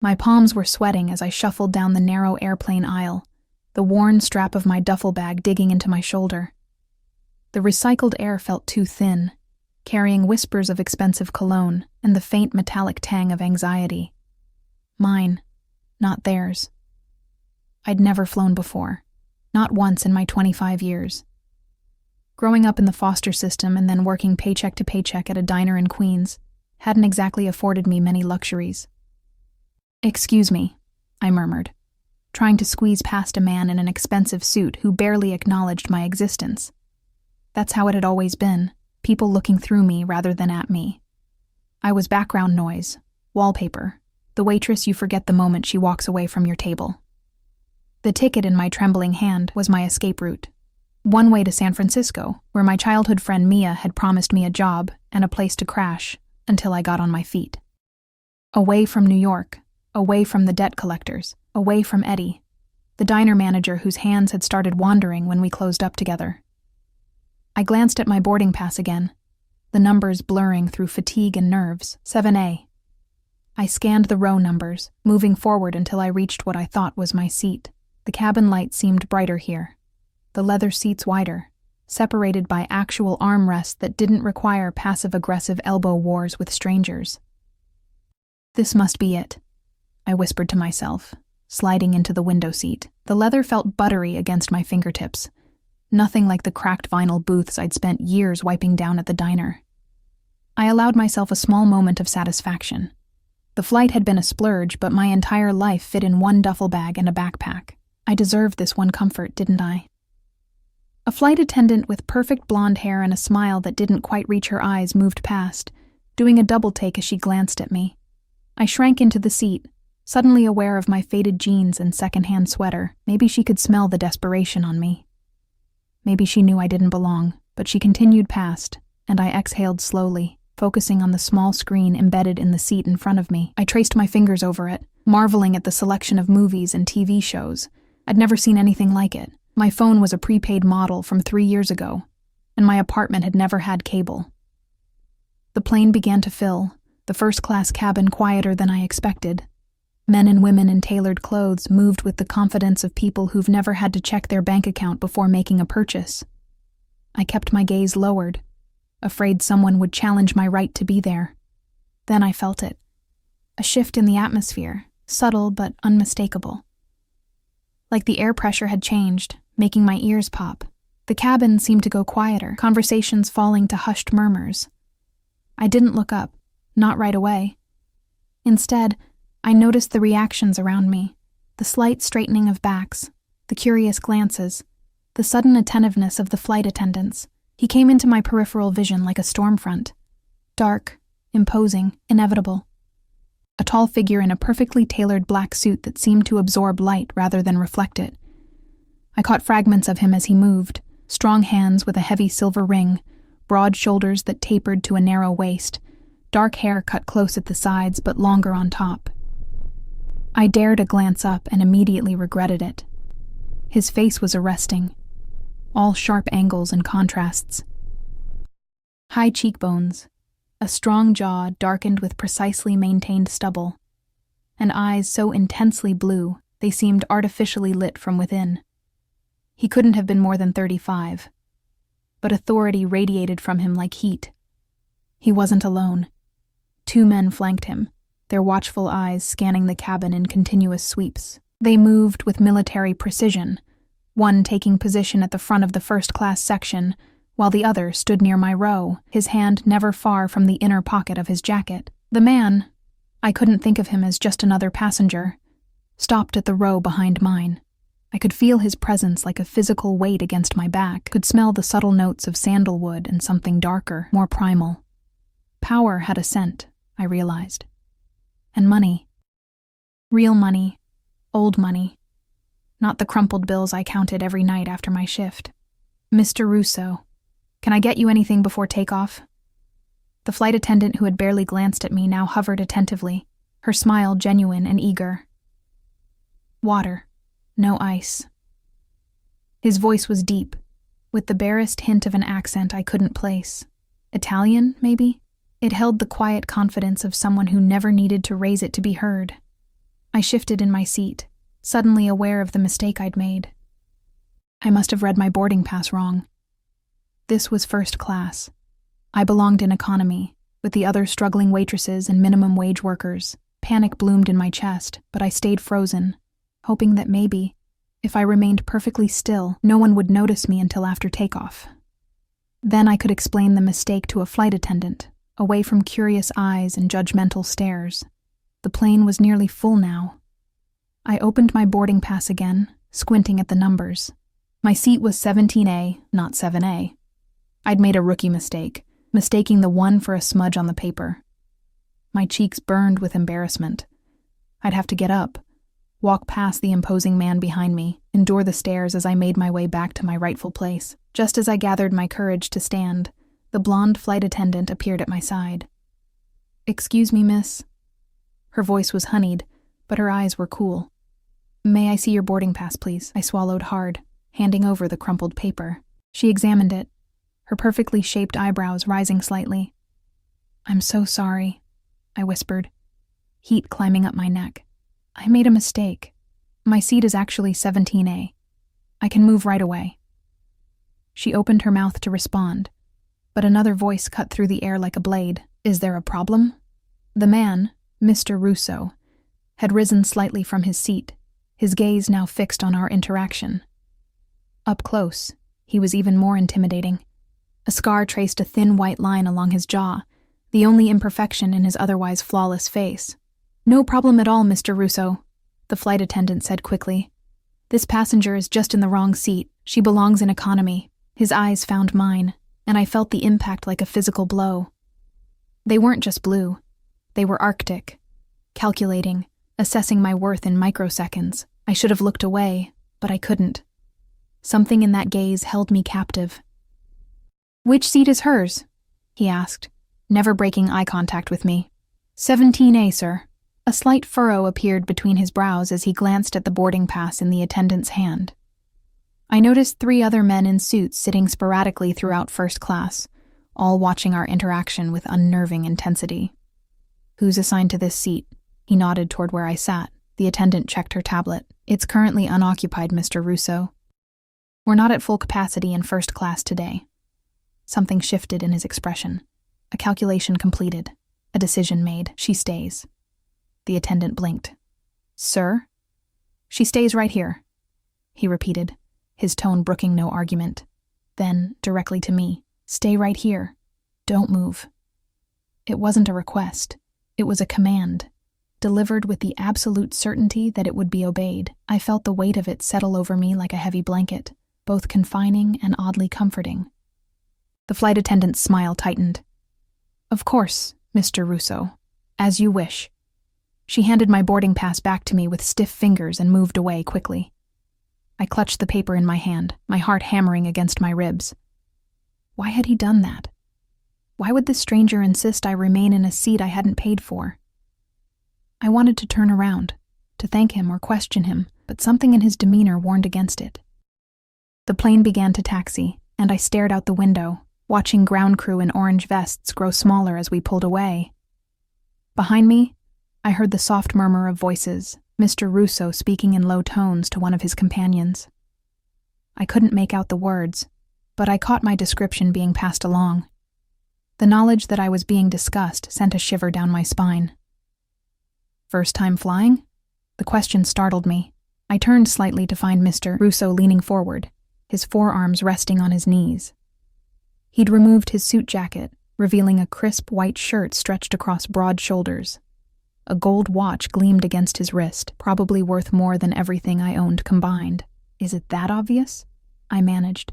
My palms were sweating as I shuffled down the narrow airplane aisle, the worn strap of my duffel bag digging into my shoulder. The recycled air felt too thin, carrying whispers of expensive cologne and the faint metallic tang of anxiety. Mine, not theirs. I'd never flown before, not once in my 25 years. Growing up in the foster system and then working paycheck to paycheck at a diner in Queens hadn't exactly afforded me many luxuries. "Excuse me," I murmured, trying to squeeze past a man in an expensive suit who barely acknowledged my existence. That's how it had always been, people looking through me rather than at me. I was background noise, wallpaper, the waitress you forget the moment she walks away from your table. The ticket in my trembling hand was my escape route. One way to San Francisco, where my childhood friend Mia had promised me a job and a place to crash until I got on my feet. Away from New York, away from the debt collectors, away from Eddie, the diner manager whose hands had started wandering when we closed up together. I glanced at my boarding pass again, the numbers blurring through fatigue and nerves. 7A. I scanned the row numbers, moving forward until I reached what I thought was my seat. The cabin light seemed brighter here, the leather seats wider, separated by actual armrests that didn't require passive-aggressive elbow wars with strangers. This must be it, I whispered to myself, sliding into the window seat. The leather felt buttery against my fingertips, nothing like the cracked vinyl booths I'd spent years wiping down at the diner. I allowed myself a small moment of satisfaction. The flight had been a splurge, but my entire life fit in one duffel bag and a backpack. I deserved this one comfort, didn't I? A flight attendant with perfect blonde hair and a smile that didn't quite reach her eyes moved past, doing a double take as she glanced at me. I shrank into the seat, suddenly aware of my faded jeans and secondhand sweater. Maybe she could smell the desperation on me. Maybe she knew I didn't belong, but she continued past, and I exhaled slowly, focusing on the small screen embedded in the seat in front of me. I traced my fingers over it, marveling at the selection of movies and TV shows. I'd never seen anything like it. My phone was a prepaid model from 3 years ago, and my apartment had never had cable. The plane began to fill, the first-class cabin quieter than I expected. Men and women in tailored clothes moved with the confidence of people who've never had to check their bank account before making a purchase. I kept my gaze lowered, afraid someone would challenge my right to be there. Then I felt it. A shift in the atmosphere, subtle but unmistakable. Like the air pressure had changed, making my ears pop. The cabin seemed to go quieter, conversations falling to hushed murmurs. I didn't look up, not right away. Instead, I noticed the reactions around me, the slight straightening of backs, the curious glances, the sudden attentiveness of the flight attendants. He came into my peripheral vision like a storm front. Dark, imposing, inevitable. A tall figure in a perfectly tailored black suit that seemed to absorb light rather than reflect it. I caught fragments of him as he moved, strong hands with a heavy silver ring, broad shoulders that tapered to a narrow waist, dark hair cut close at the sides but longer on top. I dared a glance up and immediately regretted it. His face was arresting, all sharp angles and contrasts. High cheekbones, a strong jaw darkened with precisely maintained stubble, and eyes so intensely blue they seemed artificially lit from within. He couldn't have been more than 35, but authority radiated from him like heat. He wasn't alone. 2 men flanked him, their watchful eyes scanning the cabin in continuous sweeps. They moved with military precision, one taking position at the front of the first-class section, while the other stood near my row, his hand never far from the inner pocket of his jacket. The man, I couldn't think of him as just another passenger, stopped at the row behind mine. I could feel his presence like a physical weight against my back, could smell the subtle notes of sandalwood and something darker, more primal. Power had a scent, I realized. And money. Real money. Old money. Not the crumpled bills I counted every night after my shift. "Mr. Russo, can I get you anything before takeoff?" The flight attendant who had barely glanced at me now hovered attentively, her smile genuine and eager. "Water. No ice." His voice was deep, with the barest hint of an accent I couldn't place. Italian, maybe? It held the quiet confidence of someone who never needed to raise it to be heard. I shifted in my seat, suddenly aware of the mistake I'd made. I must have read my boarding pass wrong. This was first class. I belonged in economy, with the other struggling waitresses and minimum wage workers. Panic bloomed in my chest, but I stayed frozen, hoping that maybe, if I remained perfectly still, no one would notice me until after takeoff. Then I could explain the mistake to a flight attendant, away from curious eyes and judgmental stares. The plane was nearly full now. I opened my boarding pass again, squinting at the numbers. My seat was 17A, not 7A. I'd made a rookie mistake, mistaking the 1 for a smudge on the paper. My cheeks burned with embarrassment. I'd have to get up, walk past the imposing man behind me, endure the stares as I made my way back to my rightful place. Just as I gathered my courage to stand, the blonde flight attendant appeared at my side. "Excuse me, miss." Her voice was honeyed, but her eyes were cool. "May I see your boarding pass, please?" I swallowed hard, handing over the crumpled paper. She examined it, her perfectly shaped eyebrows rising slightly. "I'm so sorry," I whispered, heat climbing up my neck. "I made a mistake. My seat is actually 17A. I can move right away." She opened her mouth to respond, but another voice cut through the air like a blade. "Is there a problem?" The man, Mr. Russo, had risen slightly from his seat, his gaze now fixed on our interaction. Up close, he was even more intimidating. A scar traced a thin white line along his jaw, the only imperfection in his otherwise flawless face. "No problem at all, Mr. Russo," the flight attendant said quickly. "This passenger is just in the wrong seat. She belongs in economy." His eyes found mine, and I felt the impact like a physical blow. They weren't just blue. They were arctic, calculating, assessing my worth in microseconds. I should have looked away, but I couldn't. Something in that gaze held me captive. "Which seat is hers?" he asked, never breaking eye contact with me. 17A, sir." A slight furrow appeared between his brows as he glanced at the boarding pass in the attendant's hand. I noticed 3 other men in suits sitting sporadically throughout first class, all watching our interaction with unnerving intensity. "Who's assigned to this seat?" He nodded toward where I sat. The attendant checked her tablet. "It's currently unoccupied, Mr. Russo. We're not at full capacity in first class today." Something shifted in his expression. A calculation completed. A decision made. "She stays." The attendant blinked. "Sir?" "She stays right here," he repeated, his tone brooking no argument. Then, directly to me, "Stay right here. Don't move." It wasn't a request. It was a command, delivered with the absolute certainty that it would be obeyed. I felt the weight of it settle over me like a heavy blanket, both confining and oddly comforting. The flight attendant's smile tightened. "Of course, Mr. Russo. As you wish." She handed my boarding pass back to me with stiff fingers and moved away quickly. I clutched the paper in my hand, my heart hammering against my ribs. Why had he done that? Why would this stranger insist I remain in a seat I hadn't paid for? I wanted to turn around, to thank him or question him, but something in his demeanor warned against it. The plane began to taxi, and I stared out the window, watching ground crew in orange vests grow smaller as we pulled away. Behind me, I heard the soft murmur of voices, Mr. Russo speaking in low tones to one of his companions. I couldn't make out the words, but I caught my description being passed along. The knowledge that I was being discussed sent a shiver down my spine. "First time flying?" The question startled me. I turned slightly to find Mr. Russo leaning forward, his forearms resting on his knees. He'd removed his suit jacket, revealing a crisp white shirt stretched across broad shoulders. A gold watch gleamed against his wrist, probably worth more than everything I owned combined. "Is it that obvious?" I managed,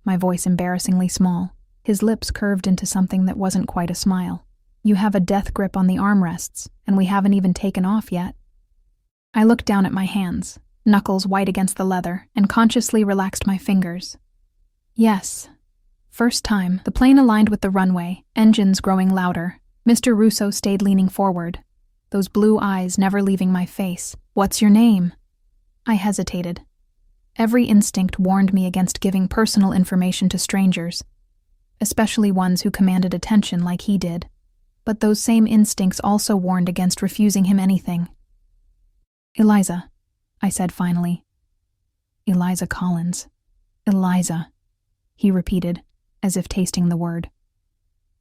my voice embarrassingly small. His lips curved into something that wasn't quite a smile. "You have a death grip on the armrests, and we haven't even taken off yet." I looked down at my hands, knuckles white against the leather, and consciously relaxed my fingers. Yes. First time, the plane aligned with the runway, engines growing louder. Mr. Russo stayed leaning forward, those blue eyes never leaving my face. "What's your name?" I hesitated. Every instinct warned me against giving personal information to strangers, especially ones who commanded attention like he did. But those same instincts also warned against refusing him anything. Eliza, I said finally. Eliza Collins. Eliza, he repeated, as if tasting the word.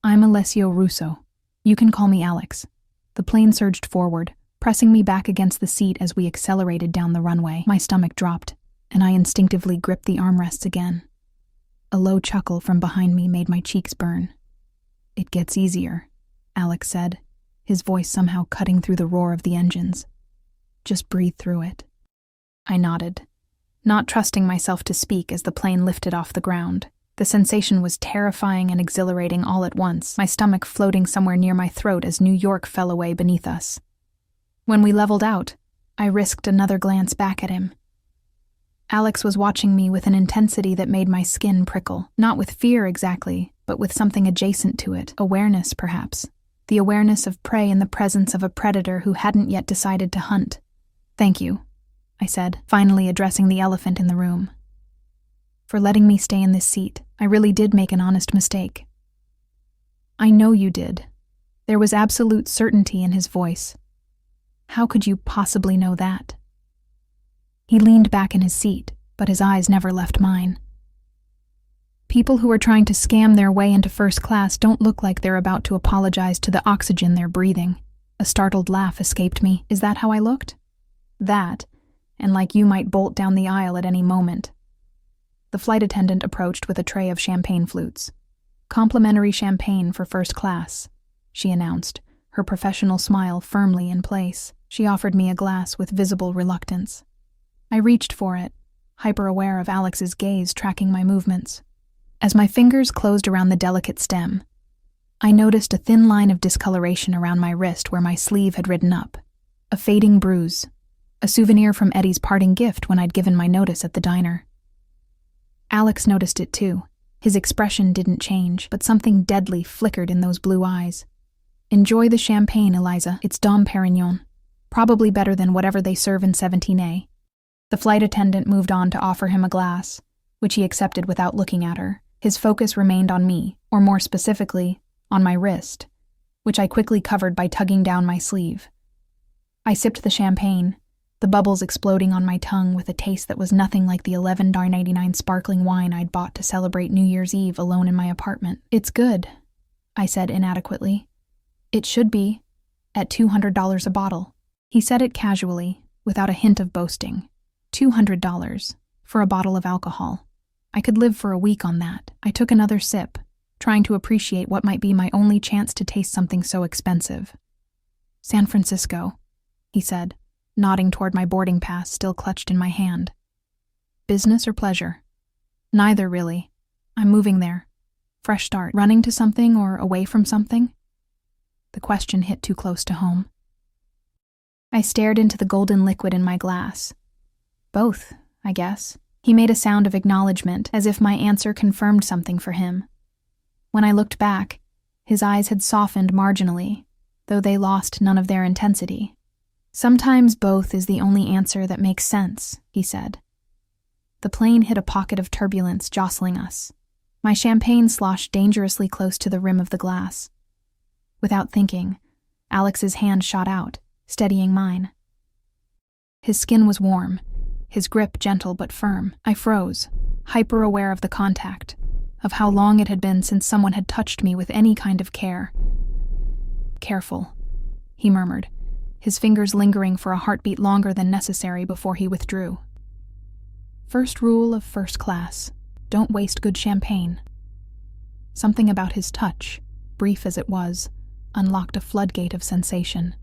I'm Alessio Russo. You can call me Alex. The plane surged forward, pressing me back against the seat as we accelerated down the runway. My stomach dropped, and I instinctively gripped the armrests again. A low chuckle from behind me made my cheeks burn. It gets easier, Alex said, his voice somehow cutting through the roar of the engines. Just breathe through it. I nodded, not trusting myself to speak as the plane lifted off the ground. The sensation was terrifying and exhilarating all at once, my stomach floating somewhere near my throat as New York fell away beneath us. When we leveled out, I risked another glance back at him. Alex was watching me with an intensity that made my skin prickle, not with fear exactly, but with something adjacent to it, awareness perhaps, the awareness of prey in the presence of a predator who hadn't yet decided to hunt. Thank you, I said, finally addressing the elephant in the room. For letting me stay in this seat, I really did make an honest mistake. I know you did. There was absolute certainty in his voice. How could you possibly know that? He leaned back in his seat, but his eyes never left mine. People who are trying to scam their way into first class don't look like they're about to apologize to the oxygen they're breathing. A startled laugh escaped me. Is that how I looked? That, and like you might bolt down the aisle at any moment. The flight attendant approached with a tray of champagne flutes. Complimentary champagne for first class, she announced, her professional smile firmly in place. She offered me a glass with visible reluctance. I reached for it, hyper-aware of Alex's gaze tracking my movements. As my fingers closed around the delicate stem, I noticed a thin line of discoloration around my wrist where my sleeve had ridden up. A fading bruise, a souvenir from Eddie's parting gift when I'd given my notice at the diner. Alex noticed it too. His expression didn't change, but something deadly flickered in those blue eyes. Enjoy the champagne, Eliza. It's Dom Perignon. Probably better than whatever they serve in 17A. The flight attendant moved on to offer him a glass, which he accepted without looking at her. His focus remained on me, or more specifically, on my wrist, which I quickly covered by tugging down my sleeve. I sipped the champagne, the bubbles exploding on my tongue with a taste that was nothing like the $11.99 sparkling wine I'd bought to celebrate New Year's Eve alone in my apartment. It's good, I said inadequately. It should be, at $200 a bottle. He said it casually, without a hint of boasting. $200 for a bottle of alcohol. I could live for a week on that. I took another sip, trying to appreciate what might be my only chance to taste something so expensive. San Francisco, he said, nodding toward my boarding pass still clutched in my hand. Business or pleasure? Neither, really. I'm moving there. Fresh start. Running to something or away from something? The question hit too close to home. I stared into the golden liquid in my glass. Both, I guess. He made a sound of acknowledgement, as if my answer confirmed something for him. When I looked back, his eyes had softened marginally, though they lost none of their intensity. Sometimes both is the only answer that makes sense, he said. The plane hit a pocket of turbulence jostling us. My champagne sloshed dangerously close to the rim of the glass. Without thinking, Alex's hand shot out, steadying mine. His skin was warm, his grip gentle but firm. I froze, hyper-aware of the contact, of how long it had been since someone had touched me with any kind of care. Careful, he murmured, his fingers lingering for a heartbeat longer than necessary before he withdrew. First rule of first class, don't waste good champagne. Something about his touch, brief as it was, unlocked a floodgate of sensation.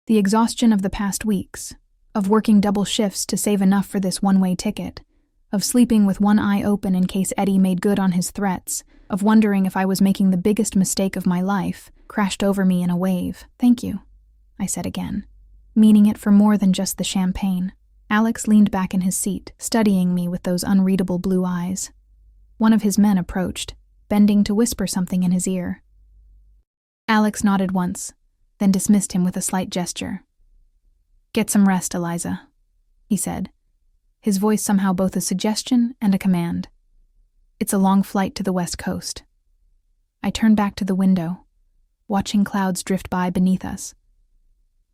The exhaustion of the past weeks, of working double shifts to save enough for this one-way ticket, of sleeping with one eye open in case Eddie made good on his threats, of wondering if I was making the biggest mistake of my life, crashed over me in a wave. Thank you, I said again, meaning it for more than just the champagne. Alex leaned back in his seat, studying me with those unreadable blue eyes. One of his men approached, bending to whisper something in his ear. Alex nodded once, then dismissed him with a slight gesture. Get some rest, Eliza, he said, his voice somehow both a suggestion and a command. It's a long flight to the West Coast. I turned back to the window, watching clouds drift by beneath us.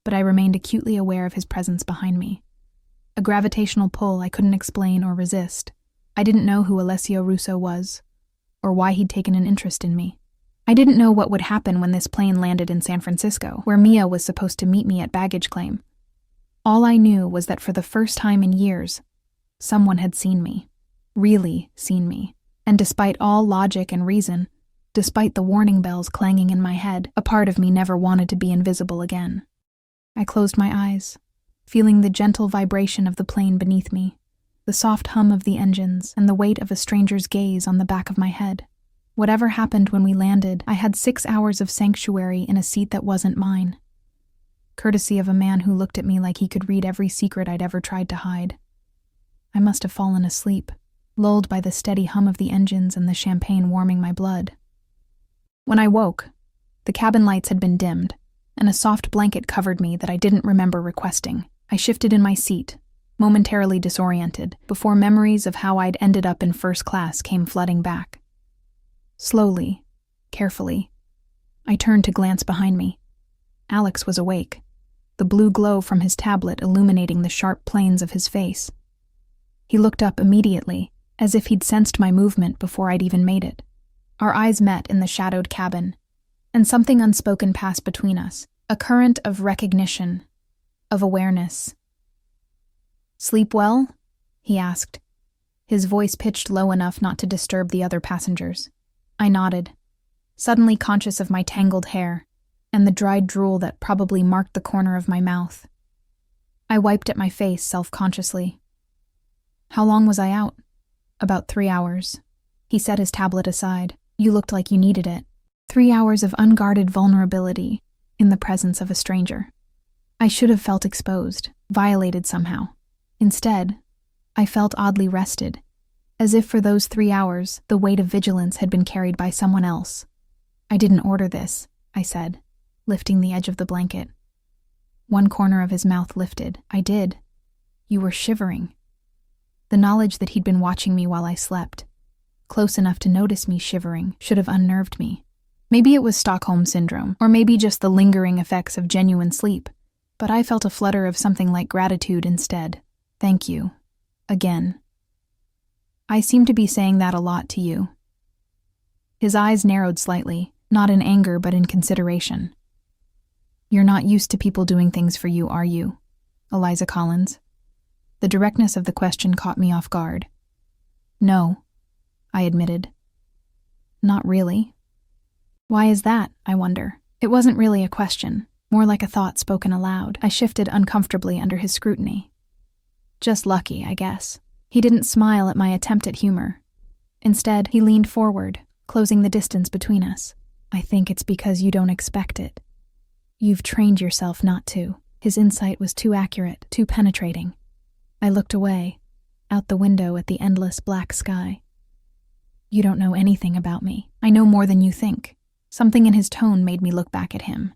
but I remained acutely aware of his presence behind me. A gravitational pull I couldn't explain or resist. I didn't know who Alessio Russo was, or why he'd taken an interest in me. I didn't know what would happen when this plane landed in San Francisco, where Mia was supposed to meet me at baggage claim. All I knew was that for the first time in years, someone had seen me. Really seen me. And despite all logic and reason, despite the warning bells clanging in my head, a part of me never wanted to be invisible again. I closed my eyes, feeling the gentle vibration of the plane beneath me, the soft hum of the engines, and the weight of a stranger's gaze on the back of my head. Whatever happened when we landed, I had 6 hours of sanctuary in a seat that wasn't mine, courtesy of a man who looked at me like he could read every secret I'd ever tried to hide. I must have fallen asleep, lulled by the steady hum of the engines and the champagne warming my blood. When I woke, the cabin lights had been dimmed, and a soft blanket covered me that I didn't remember requesting. I shifted in my seat, momentarily disoriented, before memories of how I'd ended up in first class came flooding back. Slowly, carefully, I turned to glance behind me. Alex was awake, the blue glow from his tablet illuminating the sharp planes of his face. He looked up immediately, as if he'd sensed my movement before I'd even made it. Our eyes met in the shadowed cabin, and something unspoken passed between us, a current of recognition, of awareness. "Sleep well?" he asked, his voice pitched low enough not to disturb the other passengers. I nodded, suddenly conscious of my tangled hair and the dried drool that probably marked the corner of my mouth. I wiped at my face self-consciously. "How long was I out?" "About 3 hours." He set his tablet aside. "You looked like you needed it." 3 hours of unguarded vulnerability in the presence of a stranger. I should have felt exposed, violated somehow. Instead, I felt oddly rested, as if for those 3 hours, the weight of vigilance had been carried by someone else. "I didn't order this," I said, lifting the edge of the blanket. One corner of his mouth lifted. "I did. You were shivering." The knowledge that he'd been watching me while I slept, close enough to notice me shivering, should have unnerved me. Maybe it was Stockholm Syndrome, or maybe just the lingering effects of genuine sleep, but I felt a flutter of something like gratitude instead. "Thank you. Again. I seem to be saying that a lot to you." His eyes narrowed slightly, not in anger but in consideration. "You're not used to people doing things for you, are you, Eliza Collins?" The directness of the question caught me off guard. "No," I admitted. "Not really." "Why is that, I wonder?" It wasn't really a question, more like a thought spoken aloud. I shifted uncomfortably under his scrutiny. "Just lucky, I guess." He didn't smile at my attempt at humor. Instead, he leaned forward, closing the distance between us. "I think it's because you don't expect it. You've trained yourself not to." His insight was too accurate, too penetrating. I looked away, out the window at the endless black sky. "You don't know anything about me. I know more than you think." Something in his tone made me look back at him.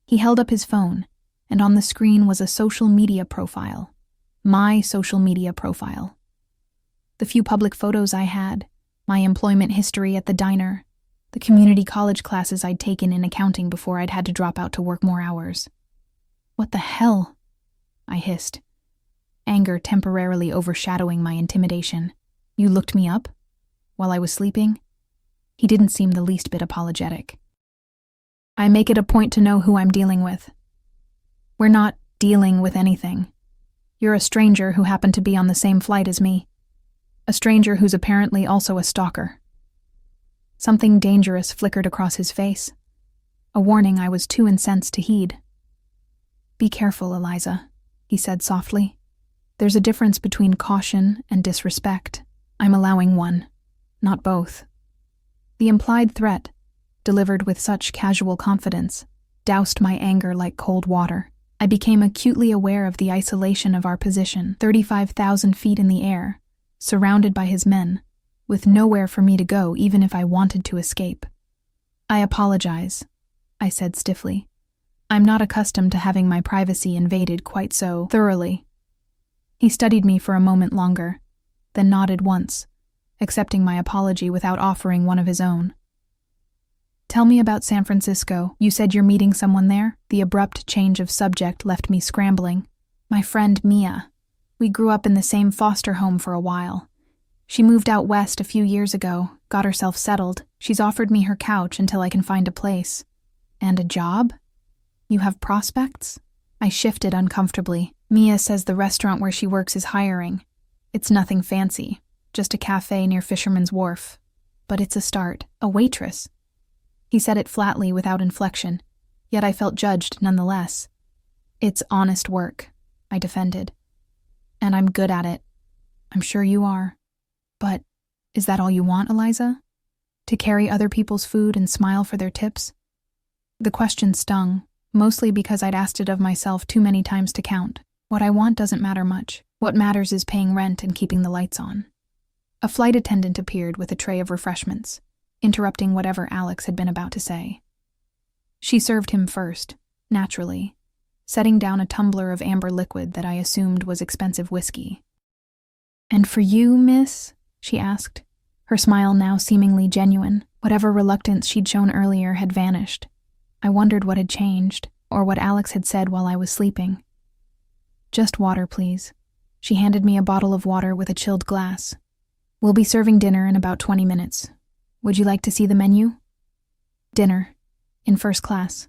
He held up his phone, and on the screen was a social media profile. My social media profile. The few public photos I had, my employment history at the diner, the community college classes I'd taken in accounting before I'd had to drop out to work more hours. "What the hell?" I hissed, anger temporarily overshadowing my intimidation. "You looked me up? While I was sleeping?" He didn't seem the least bit apologetic. "I make it a point to know who I'm dealing with." "We're not dealing with anything. You're a stranger who happened to be on the same flight as me. A stranger who's apparently also a stalker." Something dangerous flickered across his face, a warning I was too incensed to heed. "Be careful, Eliza," he said softly. "There's a difference between caution and disrespect. I'm allowing one, not both." The implied threat, delivered with such casual confidence, doused my anger like cold water. I became acutely aware of the isolation of our position, 35,000 feet in the air, surrounded by his men, with nowhere for me to go even if I wanted to escape. "I apologize," I said stiffly. "I'm not accustomed to having my privacy invaded quite so thoroughly." He studied me for a moment longer, then nodded once, accepting my apology without offering one of his own. Tell me about San Francisco. You said you're meeting someone there? The abrupt change of subject left me scrambling. My friend Mia. We grew up in the same foster home for a while. She moved out west a few years ago, got herself settled. She's offered me her couch until I can find a place. And a job? You have prospects? I shifted uncomfortably. Mia says the restaurant where she works is hiring. It's nothing fancy, just a cafe near Fisherman's Wharf. But it's a start. A waitress. He said it flatly without inflection, yet I felt judged nonetheless. It's honest work, I defended. And I'm good at it. I'm sure you are. But is that all you want, Eliza? To carry other people's food and smile for their tips? The question stung, mostly because I'd asked it of myself too many times to count. What I want doesn't matter much. What matters is paying rent and keeping the lights on. A flight attendant appeared with a tray of refreshments, interrupting whatever Alex had been about to say. She served him first, naturally, setting down a tumbler of amber liquid that I assumed was expensive whiskey. "And for you, miss?" she asked, her smile now seemingly genuine. Whatever reluctance she'd shown earlier had vanished. I wondered what had changed, or what Alex had said while I was sleeping. "Just water, please." She handed me a bottle of water with a chilled glass. "We'll be serving dinner in about 20 minutes. Would you like to see the menu?" "Dinner. In first class."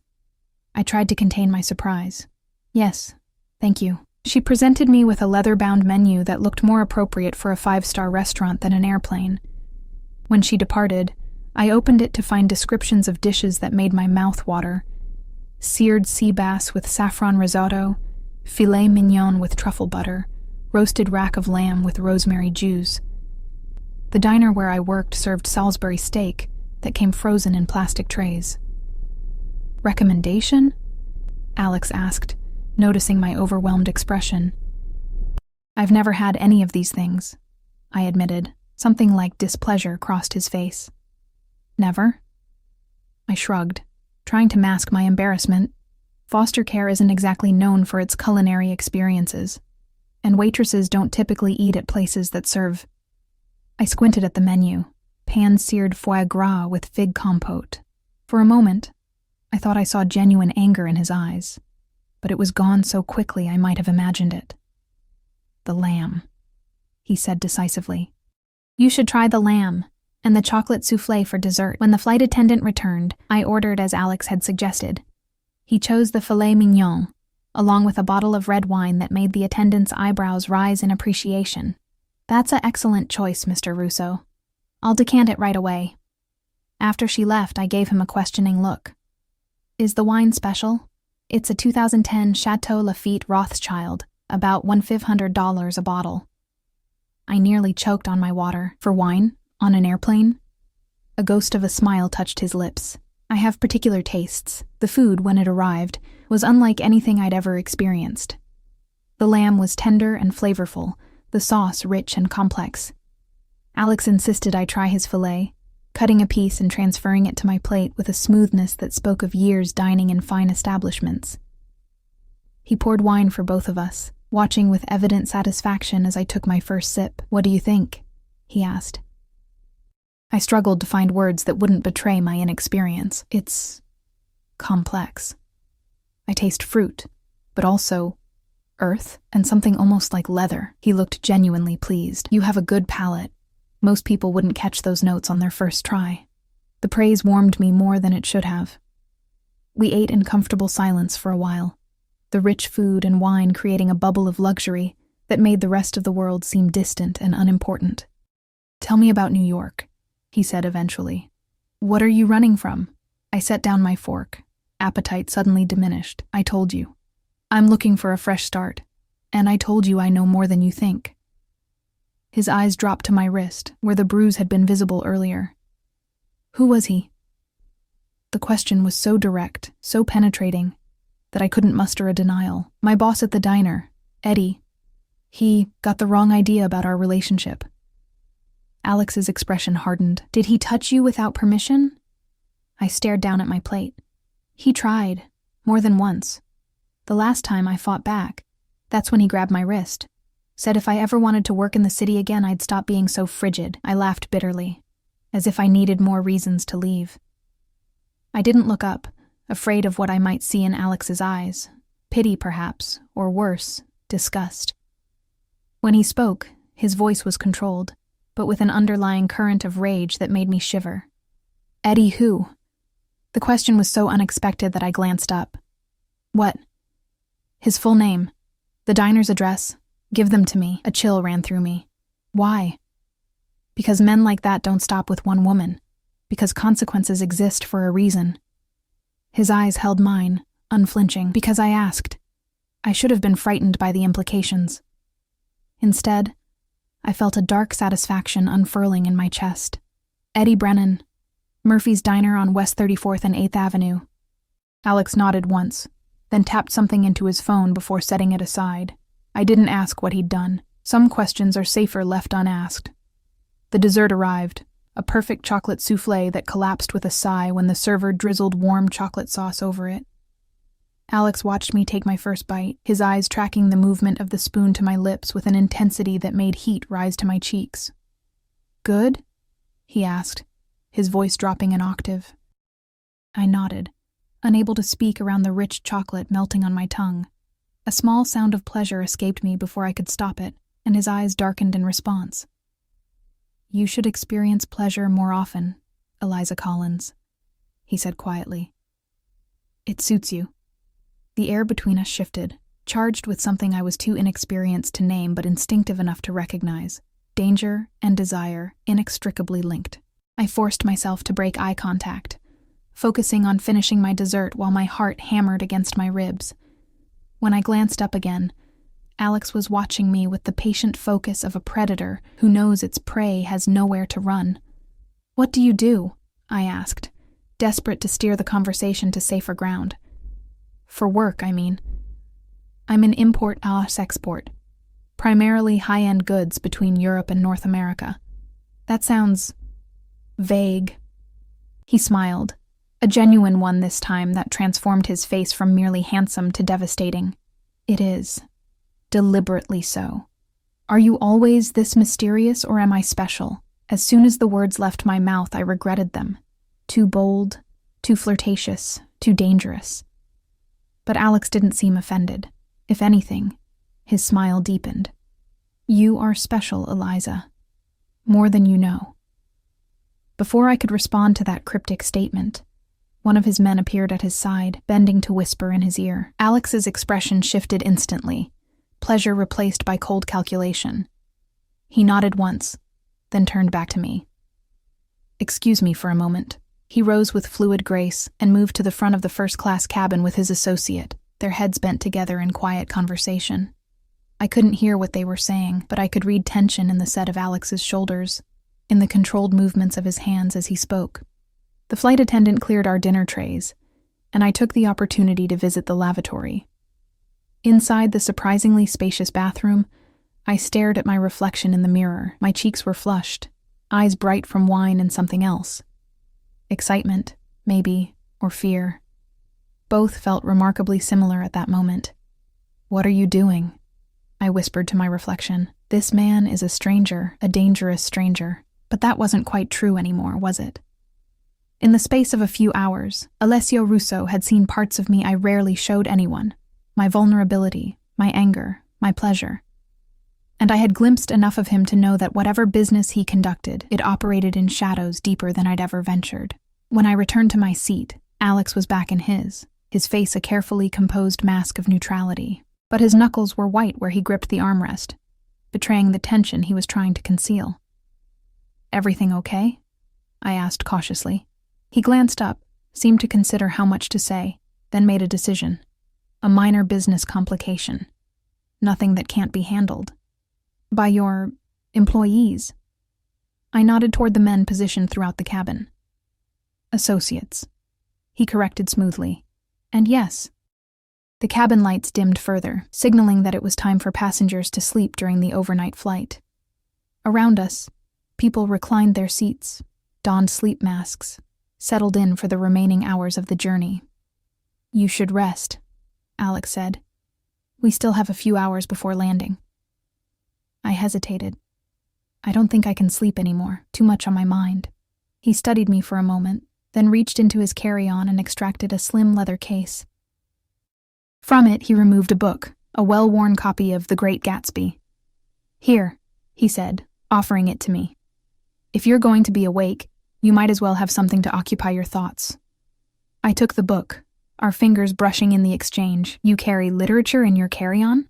I tried to contain my surprise. "Yes, thank you." She presented me with a leather-bound menu that looked more appropriate for a 5-star restaurant than an airplane. When she departed, I opened it to find descriptions of dishes that made my mouth water. Seared sea bass with saffron risotto, filet mignon with truffle butter, roasted rack of lamb with rosemary juice. The diner where I worked served Salisbury steak that came frozen in plastic trays. "Recommendation?" Alex asked, noticing my overwhelmed expression. "I've never had any of these things," I admitted. Something like displeasure crossed his face. "Never?" I shrugged, trying to mask my embarrassment. Foster care isn't exactly known for its culinary experiences, and waitresses don't typically eat at places that serve. I squinted at the menu, pan-seared foie gras with fig compote. For a moment, I thought I saw genuine anger in his eyes, but it was gone so quickly I might have imagined it. "The lamb," he said decisively. "You should try the lamb, and the chocolate soufflé for dessert." When the flight attendant returned, I ordered as Alex had suggested. He chose the filet mignon, along with a bottle of red wine that made the attendant's eyebrows rise in appreciation. "That's an excellent choice, Mr. Russo. I'll decant it right away." After she left, I gave him a questioning look. "Is the wine special?" "It's a 2010 Chateau Lafite Rothschild, about $1,500 a bottle." I nearly choked on my water. "For wine? On an airplane?" A ghost of a smile touched his lips. "I have particular tastes." The food, when it arrived, was unlike anything I'd ever experienced. The lamb was tender and flavorful, the sauce rich and complex. Alex insisted I try his filet, cutting a piece and transferring it to my plate with a smoothness that spoke of years dining in fine establishments. He poured wine for both of us, watching with evident satisfaction as I took my first sip. "What do you think?" he asked. I struggled to find words that wouldn't betray my inexperience. "It's complex. I taste fruit, but also earth and something almost like leather." He looked genuinely pleased. "You have a good palate. Most people wouldn't catch those notes on their first try." The praise warmed me more than it should have. We ate in comfortable silence for a while, the rich food and wine creating a bubble of luxury that made the rest of the world seem distant and unimportant. "Tell me about New York," he said eventually. "What are you running from?" I set down my fork, appetite suddenly diminished. "I told you. I'm looking for a fresh start, and I told you I know more than you think." His eyes dropped to my wrist, where the bruise had been visible earlier. "Who was he?" The question was so direct, so penetrating, that I couldn't muster a denial. "My boss at the diner, Eddie. He got the wrong idea about our relationship." Alex's expression hardened. "Did he touch you without permission?" I stared down at my plate. "He tried, more than once. The last time I fought back. That's when he grabbed my wrist. Said if I ever wanted to work in the city again, I'd stop being so frigid." I laughed bitterly, as if I needed more reasons to leave. I didn't look up, afraid of what I might see in Alex's eyes. Pity, perhaps, or worse, disgust. When he spoke, his voice was controlled, but with an underlying current of rage that made me shiver. Eddie who? The question was so unexpected that I glanced up. What? His full name, the diner's address. Give them to me. A chill ran through me. Why? Because men like that don't stop with one woman. Because consequences exist for a reason. His eyes held mine, unflinching, because I asked. I should have been frightened by the implications. Instead, I felt a dark satisfaction unfurling in my chest. Eddie Brennan, Murphy's Diner on West 34th and 8th Avenue. Alex nodded once, then tapped something into his phone before setting it aside. I didn't ask what he'd done. Some questions are safer left unasked. The dessert arrived, a perfect chocolate soufflé that collapsed with a sigh when the server drizzled warm chocolate sauce over it. Alex watched me take my first bite, his eyes tracking the movement of the spoon to my lips with an intensity that made heat rise to my cheeks. Good? He asked, his voice dropping an octave. I nodded, unable to speak around the rich chocolate melting on my tongue. A small sound of pleasure escaped me before I could stop it, and his eyes darkened in response. You should experience pleasure more often, Eliza Collins, he said quietly. It suits you. The air between us shifted, charged with something I was too inexperienced to name but instinctive enough to recognize. Danger and desire inextricably linked. I forced myself to break eye contact, focusing on finishing my dessert while my heart hammered against my ribs. When I glanced up again, Alex was watching me with the patient focus of a predator who knows its prey has nowhere to run. What do you do? I asked, desperate to steer the conversation to safer ground. For work, I mean. I'm an import-export, primarily high-end goods between Europe and North America. That sounds vague. He smiled, a genuine one this time that transformed his face from merely handsome to devastating. It is. Deliberately so. Are you always this mysterious, or am I special? As soon as the words left my mouth, I regretted them. Too bold, too flirtatious, too dangerous. But Alex didn't seem offended. If anything, his smile deepened. You are special, Eliza. More than you know. Before I could respond to that cryptic statement, one of his men appeared at his side, bending to whisper in his ear. Alex's expression shifted instantly, pleasure replaced by cold calculation. He nodded once, then turned back to me. Excuse me for a moment. He rose with fluid grace and moved to the front of the first-class cabin with his associate, their heads bent together in quiet conversation. I couldn't hear what they were saying, but I could read tension in the set of Alex's shoulders, in the controlled movements of his hands as he spoke. The flight attendant cleared our dinner trays, and I took the opportunity to visit the lavatory. Inside the surprisingly spacious bathroom, I stared at my reflection in the mirror. My cheeks were flushed, eyes bright from wine and something else. Excitement, maybe, or fear. Both felt remarkably similar at that moment. What are you doing? I whispered to my reflection. This man is a stranger, a dangerous stranger. But that wasn't quite true anymore, was it? In the space of a few hours, Alessio Russo had seen parts of me I rarely showed anyone. My vulnerability, my anger, my pleasure. And I had glimpsed enough of him to know that whatever business he conducted, it operated in shadows deeper than I'd ever ventured. When I returned to my seat, Alex was back in his face a carefully composed mask of neutrality. But his knuckles were white where he gripped the armrest, betraying the tension he was trying to conceal. Everything okay? I asked cautiously. He glanced up, seemed to consider how much to say, then made a decision. A minor business complication. Nothing that can't be handled. By your employees. I nodded toward the men positioned throughout the cabin. Associates. He corrected smoothly. And yes. The cabin lights dimmed further, signaling that it was time for passengers to sleep during the overnight flight. Around us, people reclined their seats, donned sleep masks, settled in for the remaining hours of the journey. You should rest, Alex said. We still have a few hours before landing. I hesitated. I don't think I can sleep anymore, too much on my mind. He studied me for a moment, then reached into his carry-on and extracted a slim leather case. From it, he removed a book, a well-worn copy of The Great Gatsby. "Here," he said, offering it to me. "If you're going to be awake, you might as well have something to occupy your thoughts." I took the book, our fingers brushing in the exchange. "You carry literature in your carry-on?"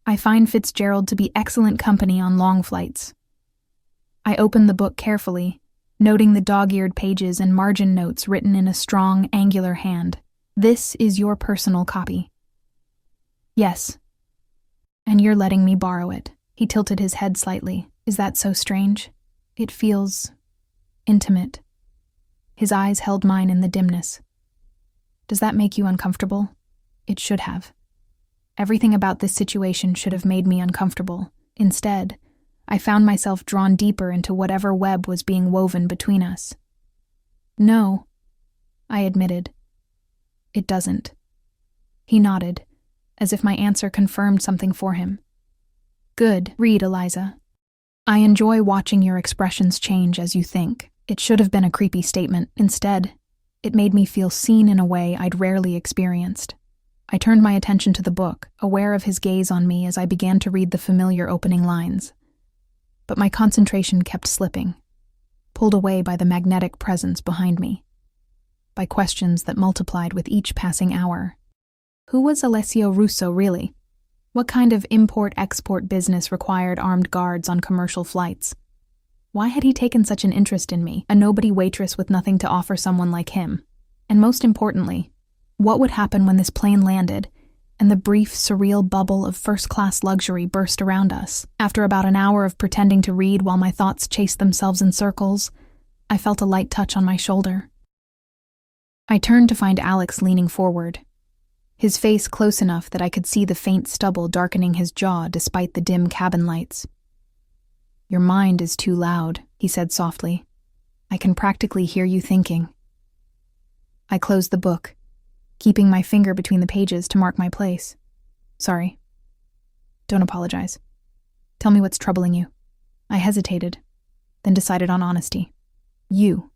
"I find Fitzgerald to be excellent company on long flights." I opened the book carefully, noting the dog-eared pages and margin notes written in a strong, angular hand. "This is your personal copy." "Yes. And you're letting me borrow it." He tilted his head slightly. "Is that so strange? It feels intimate." His eyes held mine in the dimness. "Does that make you uncomfortable?" It should have. Everything about this situation should have made me uncomfortable. Instead, I found myself drawn deeper into whatever web was being woven between us. "No," I admitted. "It doesn't." He nodded, as if my answer confirmed something for him. "Good. Read, Eliza. I enjoy watching your expressions change as you think." It should have been a creepy statement. Instead, it made me feel seen in a way I'd rarely experienced. I turned my attention to the book, aware of his gaze on me as I began to read the familiar opening lines. But my concentration kept slipping, pulled away by the magnetic presence behind me, by questions that multiplied with each passing hour. Who was Alessio Russo, really? What kind of import-export business required armed guards on commercial flights? Why had he taken such an interest in me, a nobody waitress with nothing to offer someone like him? And most importantly, what would happen when this plane landed and the brief, surreal bubble of first-class luxury burst around us? After about an hour of pretending to read while my thoughts chased themselves in circles, I felt a light touch on my shoulder. I turned to find Alex leaning forward, his face close enough that I could see the faint stubble darkening his jaw despite the dim cabin lights. "Your mind is too loud," he said softly. "I can practically hear you thinking." I closed the book, keeping my finger between the pages to mark my place. "Sorry." "Don't apologize. Tell me what's troubling you." I hesitated, then decided on honesty. "You."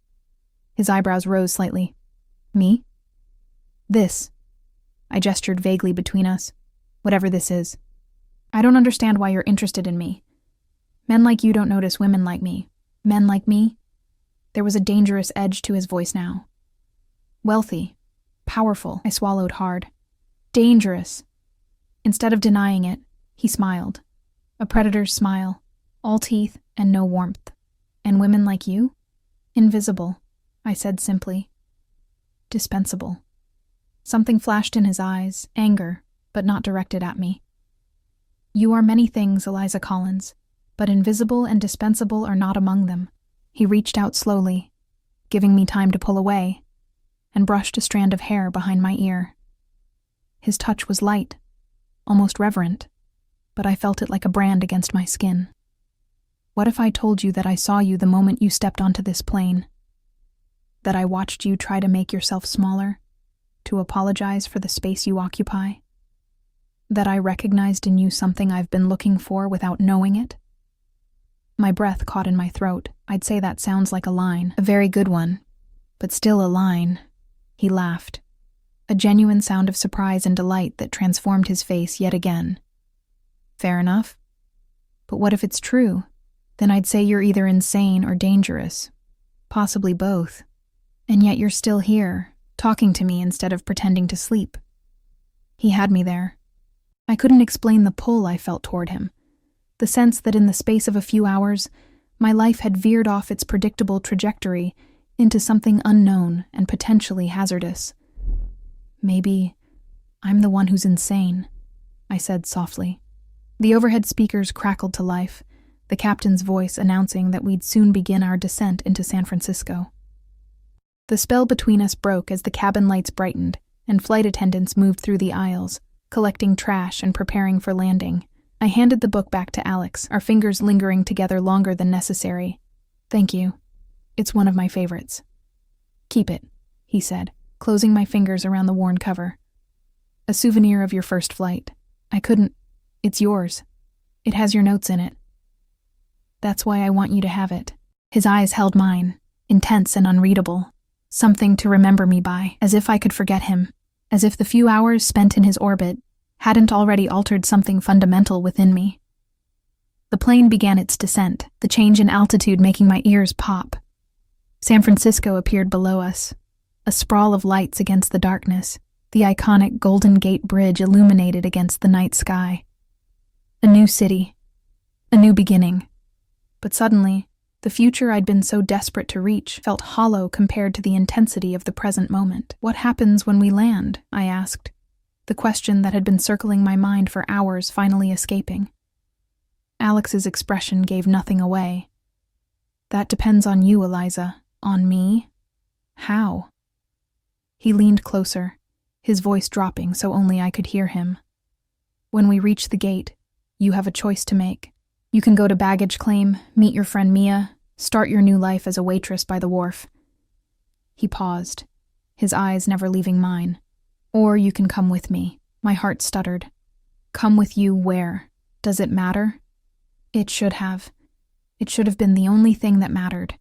His eyebrows rose slightly. "Me?" "This." I gestured vaguely between us. "Whatever this is. I don't understand why you're interested in me. Men like you don't notice women like me. Men like me?" There was a dangerous edge to his voice now. "Wealthy. Powerful." I swallowed hard. "Dangerous." Instead of denying it, he smiled. A predator's smile. All teeth and no warmth. "And women like you?" "Invisible," I said simply. "Dispensable." Something flashed in his eyes, anger, but not directed at me. "You are many things, Eliza Collins, but invisible and dispensable are not among them." He reached out slowly, giving me time to pull away, and brushed a strand of hair behind my ear. His touch was light, almost reverent, but I felt it like a brand against my skin. "What if I told you that I saw you the moment you stepped onto this plane? That I watched you try to make yourself smaller, to apologize for the space you occupy? That I recognized in you something I've been looking for without knowing it?" My breath caught in my throat. I'd say that sounds like a line, a very good one, but still a line. He laughed, a genuine sound of surprise and delight that transformed his face yet again. "Fair enough. But what if it's true? Then I'd say you're either insane or dangerous, possibly both. And yet you're still here, talking to me instead of pretending to sleep." He had me there. I couldn't explain the pull I felt toward him, the sense that in the space of a few hours, my life had veered off its predictable trajectory into something unknown and potentially hazardous. "Maybe I'm the one who's insane," I said softly. The overhead speakers crackled to life, the captain's voice announcing that we'd soon begin our descent into San Francisco. The spell between us broke as the cabin lights brightened and flight attendants moved through the aisles, collecting trash and preparing for landing. I handed the book back to Alex, our fingers lingering together longer than necessary. "Thank you. It's one of my favorites." "Keep it," he said, closing my fingers around the worn cover. "A souvenir of your first flight. I couldn't. It's yours. It has your notes in it. That's why I want you to have it." His eyes held mine, intense and unreadable. something to remember me by, as if I could forget him, as if the few hours spent in his orbit hadn't already altered something fundamental within me. The plane began its descent, the change in altitude making my ears pop. San Francisco appeared below us, a sprawl of lights against the darkness, the iconic Golden Gate Bridge illuminated against the night sky. A new city, a new beginning. But suddenly, the future I'd been so desperate to reach felt hollow compared to the intensity of the present moment. What happens when we land? I asked, the question that had been circling my mind for hours finally escaping. Alex's expression gave nothing away. That depends on you, Eliza. On me? How? He leaned closer, his voice dropping so only I could hear him. When we reach the gate, you have a choice to make. You can go to baggage claim, meet your friend Mia, start your new life as a waitress by the wharf. He paused, his eyes never leaving mine. Or you can come with me. My heart stuttered. Come with you where? Does it matter? It should have. It should have been the only thing that mattered.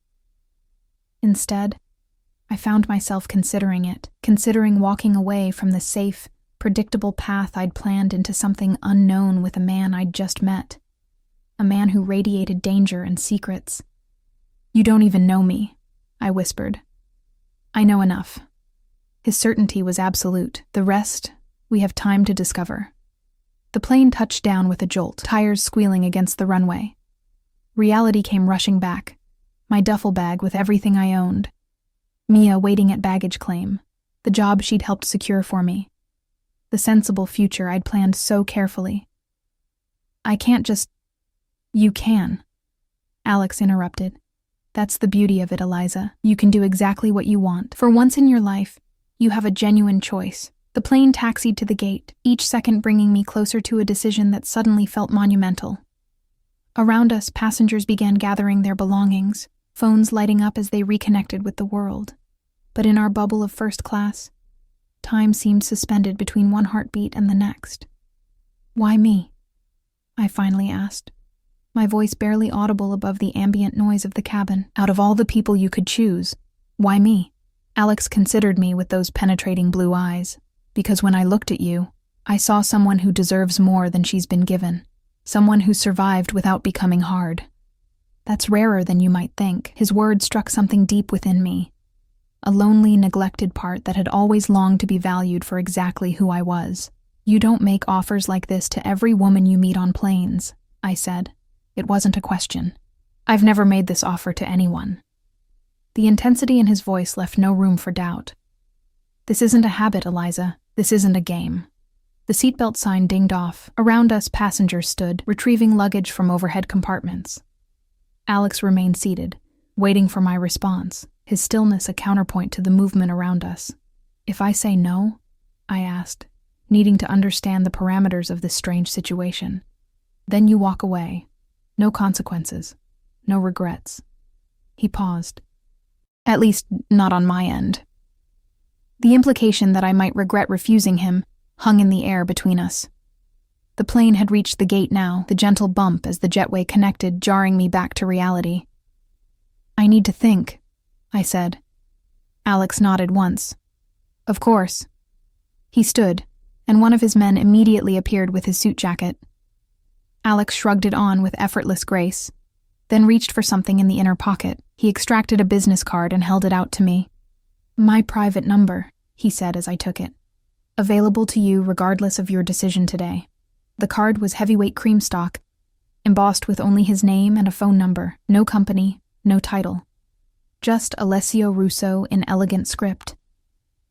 Instead, I found myself considering walking away from the safe, predictable path I'd planned into something unknown with a man I'd just met. A man who radiated danger and secrets. You don't even know me, I whispered. I know enough. His certainty was absolute. The rest, we have time to discover. The plane touched down with a jolt, tires squealing against the runway. Reality came rushing back, my duffel bag with everything I owned. Mia waiting at baggage claim, the job she'd helped secure for me. The sensible future I'd planned so carefully. I can't just... You can. Alex interrupted. That's the beauty of it, Eliza. You can do exactly what you want. For once in your life, you have a genuine choice. The plane taxied to the gate, each second bringing me closer to a decision that suddenly felt monumental. Around us, passengers began gathering their belongings, phones lighting up as they reconnected with the world. But in our bubble of first class, time seemed suspended between one heartbeat and the next. Why me? I finally asked, my voice barely audible above the ambient noise of the cabin. Out of all the people you could choose, why me? Alex considered me with those penetrating blue eyes, because when I looked at you, I saw someone who deserves more than she's been given, someone who survived without becoming hard. That's rarer than you might think. His words struck something deep within me, a lonely, neglected part that had always longed to be valued for exactly who I was. You don't make offers like this to every woman you meet on planes, I said. It wasn't a question. I've never made this offer to anyone. The intensity in his voice left no room for doubt. This isn't a habit, Eliza. This isn't a game. The seatbelt sign dinged off. Around us, passengers stood, retrieving luggage from overhead compartments. Alex remained seated, waiting for my response, his stillness a counterpoint to the movement around us. If I say no? I asked, needing to understand the parameters of this strange situation. Then you walk away. No consequences. No regrets. He paused. At least, not on my end. The implication that I might regret refusing him hung in the air between us. The plane had reached the gate now, the gentle bump as the jetway connected, jarring me back to reality. I need to think, I said. Alex nodded once. Of course. He stood, and one of his men immediately appeared with his suit jacket. Alex shrugged it on with effortless grace, then reached for something in the inner pocket. He extracted a business card and held it out to me. My private number, he said as I took it. Available to you regardless of your decision today. The card was heavyweight cream stock, embossed with only his name and a phone number. No company, no title. Just Alessio Russo in elegant script.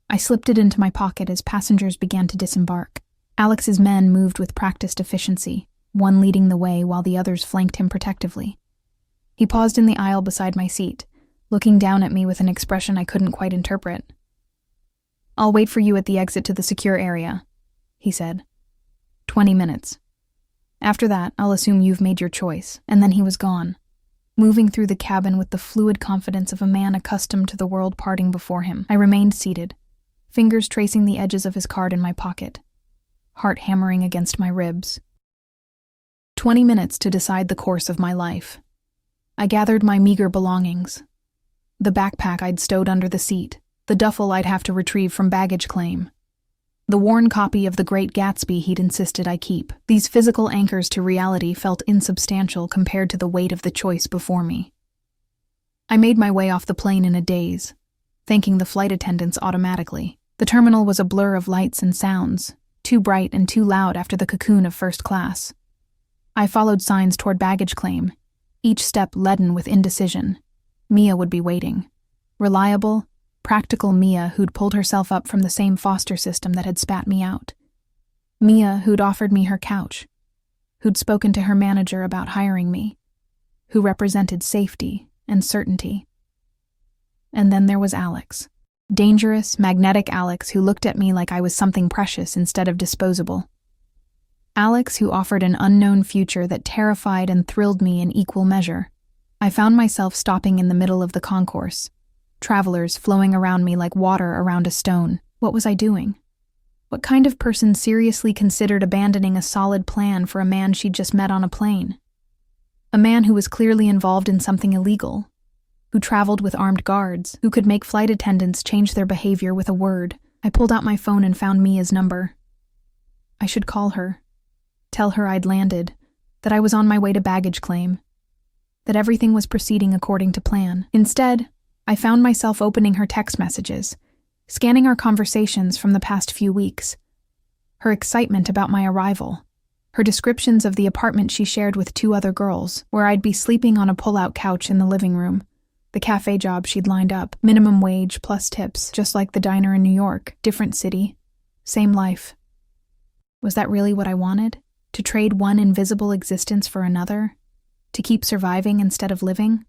I slipped it into my pocket as passengers began to disembark. Alex's men moved with practiced efficiency, one leading the way while the others flanked him protectively. He paused in the aisle beside my seat, looking down at me with an expression I couldn't quite interpret. I'll wait for you at the exit to the secure area, he said. 20 minutes. After that, I'll assume you've made your choice. And then he was gone, moving through the cabin with the fluid confidence of a man accustomed to the world parting before him. I remained seated, fingers tracing the edges of his card in my pocket, heart hammering against my ribs. 20 minutes to decide the course of my life. I gathered my meager belongings. The backpack I'd stowed under the seat, The duffel I'd have to retrieve from baggage claim. The worn copy of The Great Gatsby he'd insisted I keep. These physical anchors to reality felt insubstantial compared to the weight of the choice before me. I made my way off the plane in a daze, thanking the flight attendants automatically. The terminal was a blur of lights and sounds, too bright and too loud after the cocoon of first class. I followed signs toward baggage claim, each step leaden with indecision. Mia would be waiting. Reliable, practical Mia who'd pulled herself up from the same foster system that had spat me out. Mia who'd offered me her couch, who'd spoken to her manager about hiring me, who represented safety and certainty. And then there was Alex. Dangerous, magnetic Alex who looked at me like I was something precious instead of disposable. Alex who offered an unknown future that terrified and thrilled me in equal measure. I found myself stopping in the middle of the concourse, travelers flowing around me like water around a stone. What was I doing? What kind of person seriously considered abandoning a solid plan for a man she'd just met on a plane? A man who was clearly involved in something illegal, who traveled with armed guards, who could make flight attendants change their behavior with a word. I pulled out my phone and found Mia's number. I should call her, tell her I'd landed, that I was on my way to baggage claim, that everything was proceeding according to plan. Instead, I found myself opening her text messages, scanning our conversations from the past few weeks, her excitement about my arrival, her descriptions of the apartment she shared with 2 other girls, where I'd be sleeping on a pull-out couch in the living room, the cafe job she'd lined up, minimum wage plus tips, just like the diner in New York, different city, same life. Was that really what I wanted? To trade one invisible existence for another? To keep surviving instead of living?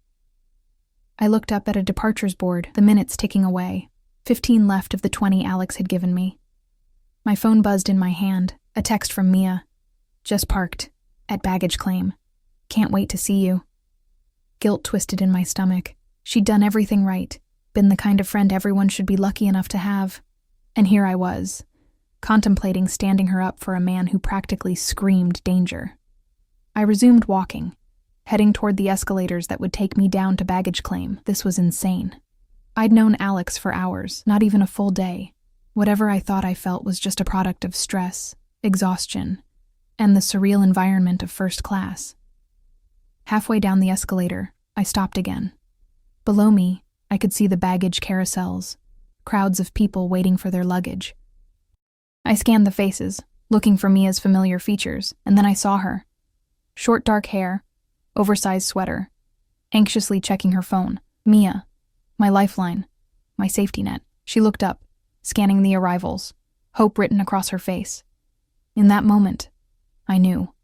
I looked up at a departures board, the minutes ticking away, 15 left of the 20 Alex had given me. My phone buzzed in my hand, a text from Mia. Just parked, at baggage claim. Can't wait to see you. Guilt twisted in my stomach. She'd done everything right, been the kind of friend everyone should be lucky enough to have. And here I was, contemplating standing her up for a man who practically screamed danger. I resumed walking, heading toward the escalators that would take me down to baggage claim. This was insane. I'd known Alex for hours, not even a full day. Whatever I thought I felt was just a product of stress, exhaustion, and the surreal environment of first class. Halfway down the escalator, I stopped again. Below me, I could see the baggage carousels, crowds of people waiting for their luggage. I scanned the faces, looking for Mia's familiar features, and then I saw her. Short dark hair, oversized sweater, anxiously checking her phone. Mia, my lifeline, my safety net. She looked up, scanning the arrivals, hope written across her face. In that moment, I knew.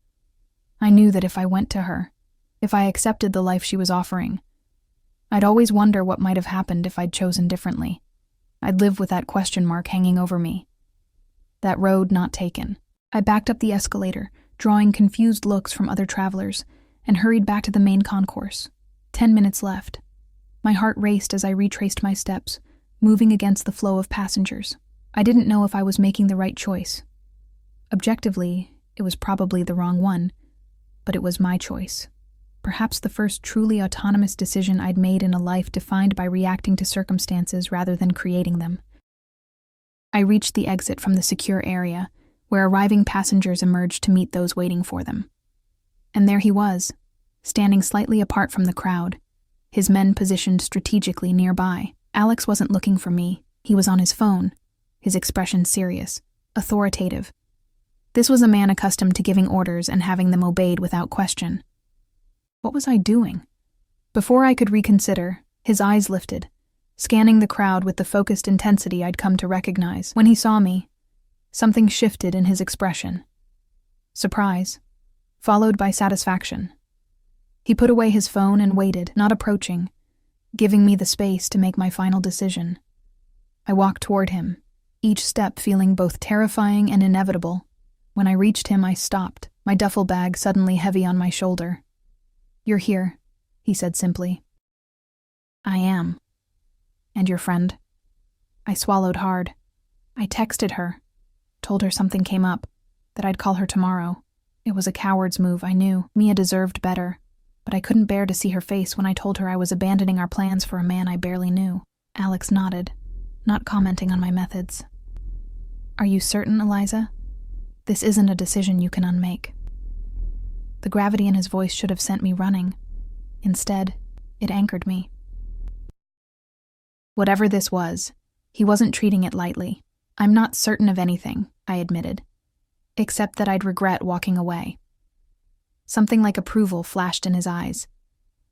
I knew that if I went to her, if I accepted the life she was offering, I'd always wonder what might have happened if I'd chosen differently. I'd live with that question mark hanging over me. That road not taken. I backed up the escalator, drawing confused looks from other travelers, and hurried back to the main concourse. 10 minutes left. My heart raced as I retraced my steps, moving against the flow of passengers. I didn't know if I was making the right choice. Objectively, it was probably the wrong one, but it was my choice. Perhaps the first truly autonomous decision I'd made in a life defined by reacting to circumstances rather than creating them. I reached the exit from the secure area, where arriving passengers emerged to meet those waiting for them. And there he was, standing slightly apart from the crowd, his men positioned strategically nearby. Alex wasn't looking for me. He was on his phone, his expression serious, authoritative. This was a man accustomed to giving orders and having them obeyed without question. What was I doing? Before I could reconsider, his eyes lifted, scanning the crowd with the focused intensity I'd come to recognize. When he saw me, something shifted in his expression. Surprise, followed by satisfaction. He put away his phone and waited, not approaching, giving me the space to make my final decision. I walked toward him, each step feeling both terrifying and inevitable. When I reached him, I stopped, my duffel bag suddenly heavy on my shoulder. "You're here," he said simply. "I am. And your friend?" I swallowed hard. I texted her, told her something came up, that I'd call her tomorrow. It was a coward's move, I knew. Mia deserved better, but I couldn't bear to see her face when I told her I was abandoning our plans for a man I barely knew. Alex nodded. not commenting on my methods. "Are you certain, Eliza? This isn't a decision you can unmake." The gravity in his voice should have sent me running. Instead, it anchored me. Whatever this was, he wasn't treating it lightly. "I'm not certain of anything," I admitted, except that I'd regret walking away. Something like approval flashed in his eyes.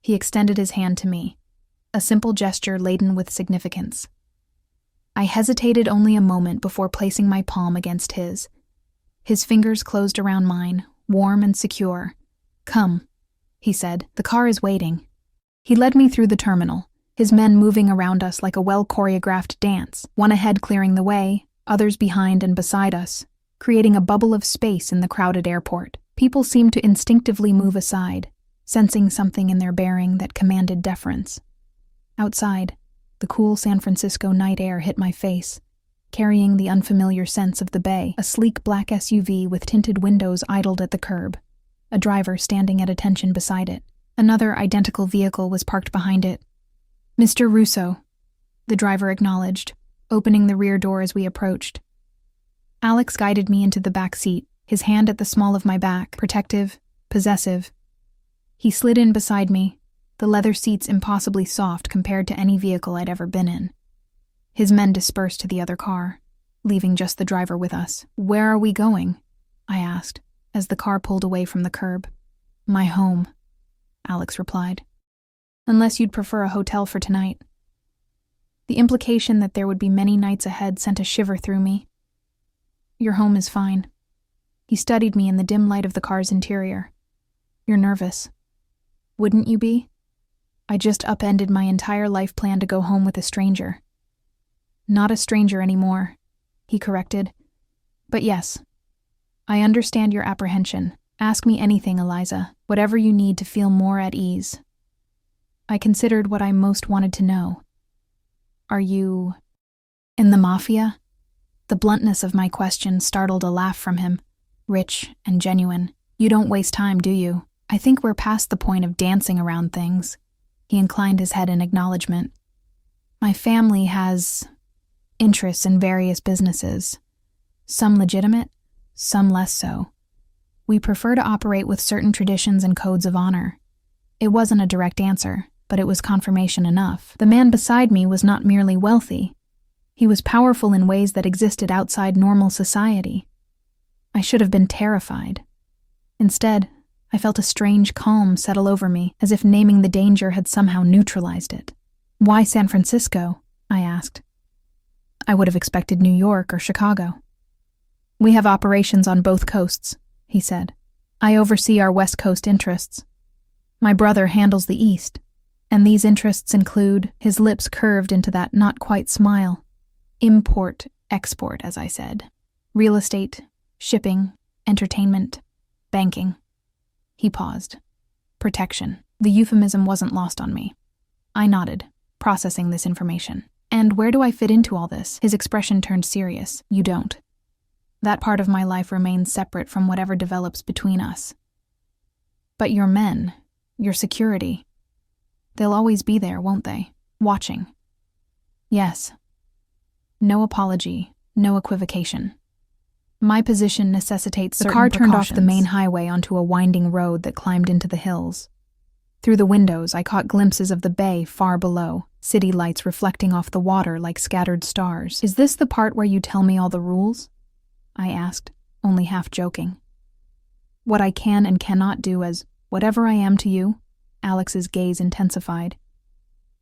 He extended his hand to me, a simple gesture laden with significance. I hesitated only a moment before placing my palm against his. His fingers closed around mine, warm and secure. "Come," he said, "the car is waiting." He led me through the terminal, his men moving around us like a well-choreographed dance, one ahead clearing the way, others behind and beside us, creating a bubble of space in the crowded airport. People seemed to instinctively move aside, sensing something in their bearing that commanded deference. Outside, the cool San Francisco night air hit my face, carrying the unfamiliar sense of the bay. A sleek black SUV with tinted windows idled at the curb, a driver standing at attention beside it. Another identical vehicle was parked behind it. "Mr. Russo," the driver acknowledged, opening the rear door as we approached. Alex guided me into the back seat, his hand at the small of my back, protective, possessive. He slid in beside me, the leather seats impossibly soft compared to any vehicle I'd ever been in. His men dispersed to the other car, leaving just the driver with us. "Where are we going?" I asked, as the car pulled away from the curb. "My home," Alex replied. "Unless you'd prefer a hotel for tonight." The implication that there would be many nights ahead sent a shiver through me. "Your home is fine." He studied me in the dim light of the car's interior. "You're nervous." "Wouldn't you be? I just upended my entire life plan to go home with a stranger." "Not a stranger anymore," he corrected. "But yes, I understand your apprehension. Ask me anything, Eliza, whatever you need to feel more at ease." I considered what I most wanted to know. "Are you in the Mafia?" The bluntness of my question startled a laugh from him, rich and genuine. "You don't waste time, do you? I think we're past the point of dancing around things." He inclined his head in acknowledgement. "My family has interests in various businesses. Some legitimate, some less so. We prefer to operate with certain traditions and codes of honor." It wasn't a direct answer, but it was confirmation enough. The man beside me was not merely wealthy. He was powerful in ways that existed outside normal society. I should have been terrified. Instead, I felt a strange calm settle over me, as if naming the danger had somehow neutralized it. "Why San Francisco?" I asked. I would have expected New York or Chicago. "We have operations on both coasts," he said. "I oversee our West Coast interests. My brother handles the East, and these interests include," his lips curved into that not-quite smile, "import, export, as I said. Real estate, shipping, entertainment, banking." He paused. "Protection." The euphemism wasn't lost on me. I nodded, processing this information. "And where do I fit into all this?" His expression turned serious. "You don't. That part of my life remains separate from whatever develops between us. But your men, your security, they'll always be there, won't they? Watching." "Yes." No apology, no equivocation. "My position necessitates certain precautions." The car turned off the main highway onto a winding road that climbed into the hills. Through the windows, I caught glimpses of the bay far below, city lights reflecting off the water like scattered stars. "Is this the part where you tell me all the rules?" I asked, only half joking. "What I can and cannot do as whatever I am to you?" Alex's gaze intensified.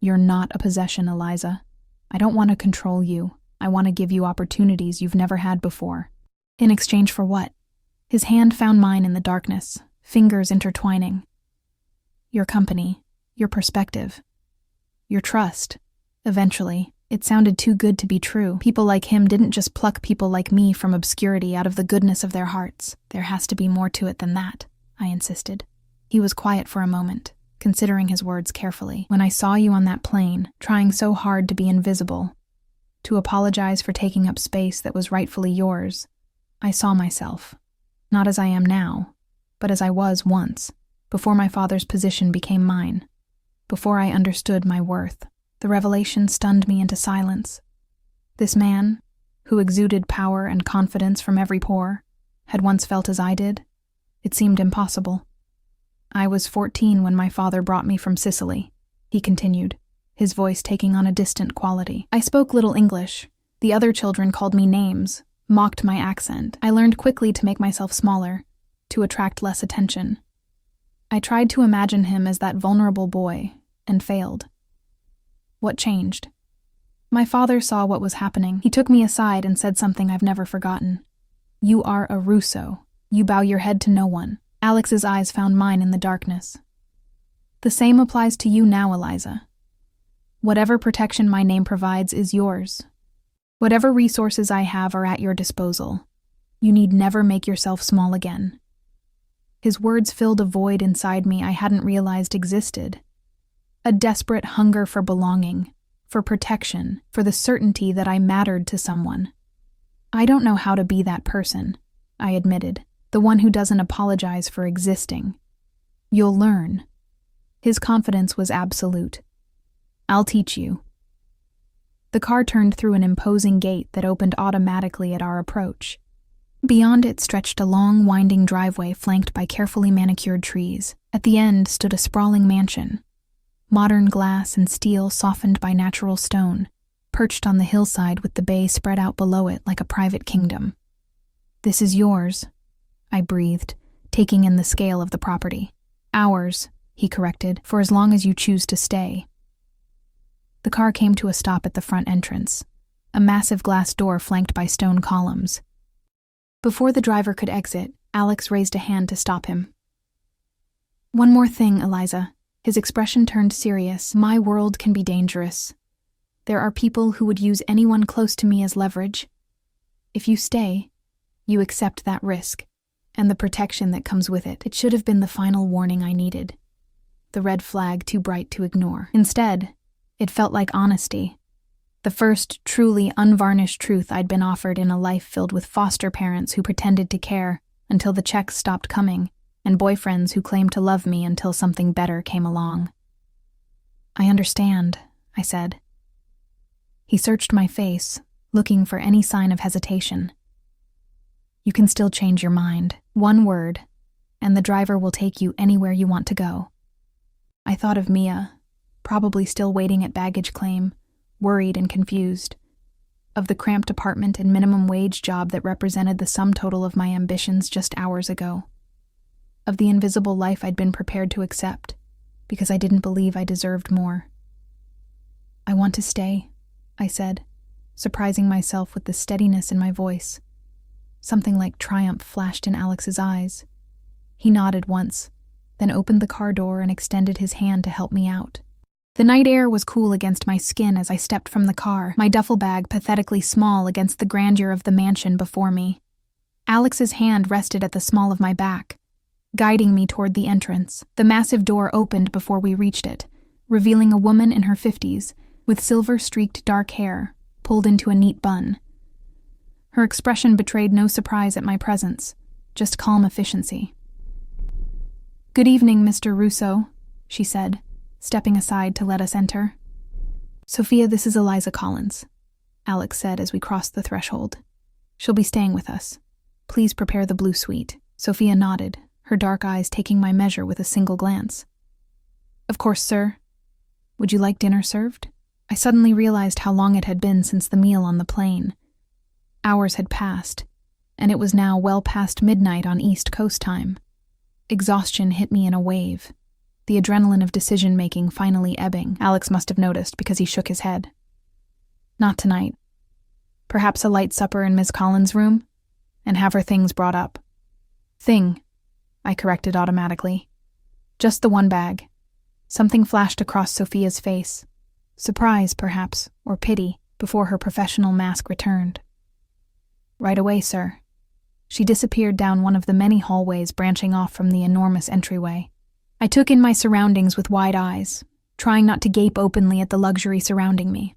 "You're not a possession, Eliza. I don't want to control you. I want to give you opportunities you've never had before." "In exchange for what?" His hand found mine in the darkness, fingers intertwining. "Your company, your perspective, your trust. Eventually, it sounded too good to be true. People like him didn't just pluck people like me from obscurity out of the goodness of their hearts. There has to be more to it than that," I insisted. He was quiet for a moment, considering his words carefully. "When I saw you on that plane, trying so hard to be invisible, to apologize for taking up space that was rightfully yours, I saw myself, not as I am now, but as I was once, before my father's position became mine, before I understood my worth." The revelation stunned me into silence. This man, who exuded power and confidence from every pore, had once felt as I did. It seemed impossible. I was 14 when my father brought me from Sicily, he continued, his voice taking on a distant quality. I spoke little English. The other children called me names, mocked my accent. I learned quickly to make myself smaller, to attract less attention. I tried to imagine him as that vulnerable boy, and failed. What changed? My father saw what was happening. He took me aside and said something I've never forgotten. You are a Russo. You bow your head to no one. Alex's eyes found mine in the darkness. The same applies to you now, Eliza. Whatever protection my name provides is yours. Whatever resources I have are at your disposal. You need never make yourself small again. His words filled a void inside me I hadn't realized existed. A desperate hunger for belonging, for protection, for the certainty that I mattered to someone. I don't know how to be that person, I admitted, the one who doesn't apologize for existing. You'll learn. His confidence was absolute. I'll teach you. The car turned through an imposing gate that opened automatically at our approach. Beyond it stretched a long, winding driveway flanked by carefully manicured trees. At the end stood a sprawling mansion. Modern glass and steel softened by natural stone, perched on the hillside with the bay spread out below it like a private kingdom. This is yours, I breathed, taking in the scale of the property. Ours, he corrected, for as long as you choose to stay. The car came to a stop at the front entrance, a massive glass door flanked by stone columns. Before the driver could exit, Alex raised a hand to stop him. One more thing, Eliza. His expression turned serious. My world can be dangerous. There are people who would use anyone close to me as leverage. If you stay, you accept that risk, and the protection that comes with it. It should have been the final warning I needed. The red flag too bright to ignore. Instead, it felt like honesty. The first truly unvarnished truth I'd been offered in a life filled with foster parents who pretended to care until the checks stopped coming, and boyfriends who claimed to love me until something better came along. I understand, I said. He searched my face, looking for any sign of hesitation. You can still change your mind. One word, and the driver will take you anywhere you want to go. I thought of Mia, probably still waiting at baggage claim, worried and confused. Of the cramped apartment and minimum wage job that represented the sum total of my ambitions just hours ago. Of the invisible life I'd been prepared to accept, because I didn't believe I deserved more. I want to stay, I said, surprising myself with the steadiness in my voice. Something like triumph flashed in Alex's eyes. He nodded once, then opened the car door and extended his hand to help me out. The night air was cool against my skin as I stepped from the car, my duffel bag pathetically small against the grandeur of the mansion before me. Alex's hand rested at the small of my back, guiding me toward the entrance. The massive door opened before we reached it, revealing a woman in her 50s, with silver-streaked dark hair, pulled into a neat bun. Her expression betrayed no surprise at my presence, just calm efficiency. "Good evening, Mr. Russo," she said, stepping aside to let us enter. "Sophia, this is Eliza Collins," Alex said as we crossed the threshold. "She'll be staying with us. Please prepare the blue suite." Sophia nodded, her dark eyes taking my measure with a single glance. "Of course, sir. Would you like dinner served?" I suddenly realized how long it had been since the meal on the plane. Hours had passed, and it was now well past midnight on East Coast time. Exhaustion hit me in a wave, the adrenaline of decision-making finally ebbing. Alex must have noticed because he shook his head. "Not tonight. Perhaps a light supper in Miss Collins' room, and have her things brought up." "Thing," I corrected automatically. "Just the one bag." Something flashed across Sophia's face. Surprise, perhaps, or pity, before her professional mask returned. "Right away, sir." She disappeared down one of the many hallways branching off from the enormous entryway. I took in my surroundings with wide eyes, trying not to gape openly at the luxury surrounding me.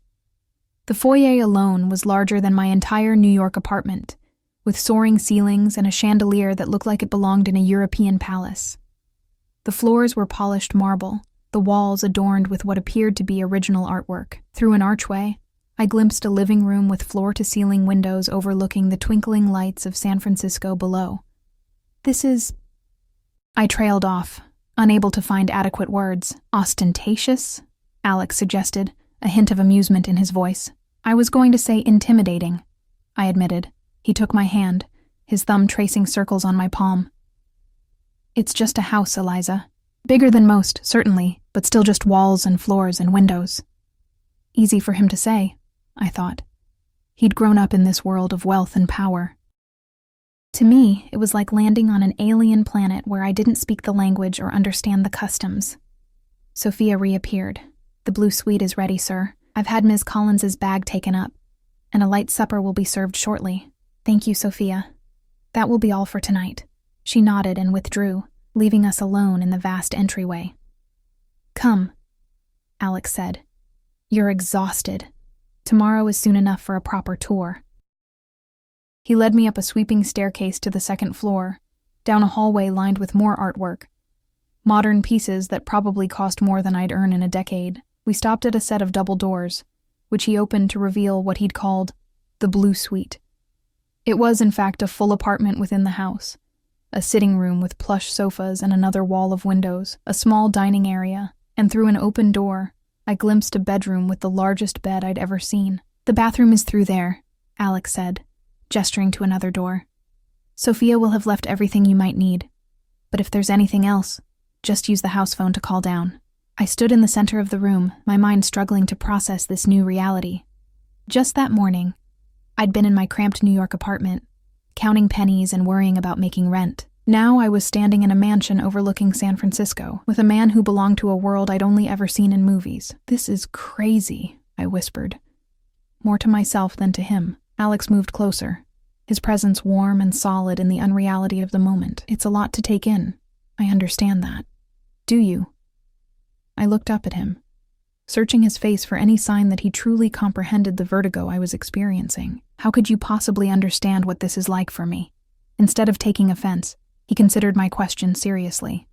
The foyer alone was larger than my entire New York apartment, with soaring ceilings and a chandelier that looked like it belonged in a European palace. The floors were polished marble, the walls adorned with what appeared to be original artwork. Through an archway, I glimpsed a living room with floor-to-ceiling windows overlooking the twinkling lights of San Francisco below. This is... I trailed off, unable to find adequate words. Ostentatious? Alex suggested, a hint of amusement in his voice. I was going to say intimidating, I admitted. He took my hand, his thumb tracing circles on my palm. It's just a house, Eliza. Bigger than most, certainly, but still just walls and floors and windows. Easy for him to say, I thought. He'd grown up in this world of wealth and power. To me, it was like landing on an alien planet where I didn't speak the language or understand the customs. Sophia reappeared. The blue suite is ready, sir. I've had Ms. Collins's bag taken up, and a light supper will be served shortly. Thank you, Sophia. That will be all for tonight. She nodded and withdrew, leaving us alone in the vast entryway. Come, Alex said. You're exhausted. Tomorrow is soon enough for a proper tour. He led me up a sweeping staircase to the second floor, down a hallway lined with more artwork. Modern pieces that probably cost more than I'd earn in a decade. We stopped at a set of double doors, which he opened to reveal what he'd called the Blue Suite. It was, in fact, a full apartment within the house. A sitting room with plush sofas and another wall of windows, a small dining area, and through an open door, I glimpsed a bedroom with the largest bed I'd ever seen. The bathroom is through there, Alex said, gesturing to another door. Sophia will have left everything you might need, but if there's anything else, just use the house phone to call down. I stood in the center of the room, my mind struggling to process this new reality. Just that morning, I'd been in my cramped New York apartment, counting pennies and worrying about making rent. Now I was standing in a mansion overlooking San Francisco, with a man who belonged to a world I'd only ever seen in movies. This is crazy, I whispered. More to myself than to him. Alex moved closer, his presence warm and solid in the unreality of the moment. It's a lot to take in. I understand that. Do you? I looked up at him, searching his face for any sign that he truly comprehended the vertigo I was experiencing. How could you possibly understand what this is like for me? Instead of taking offense, he considered my question seriously.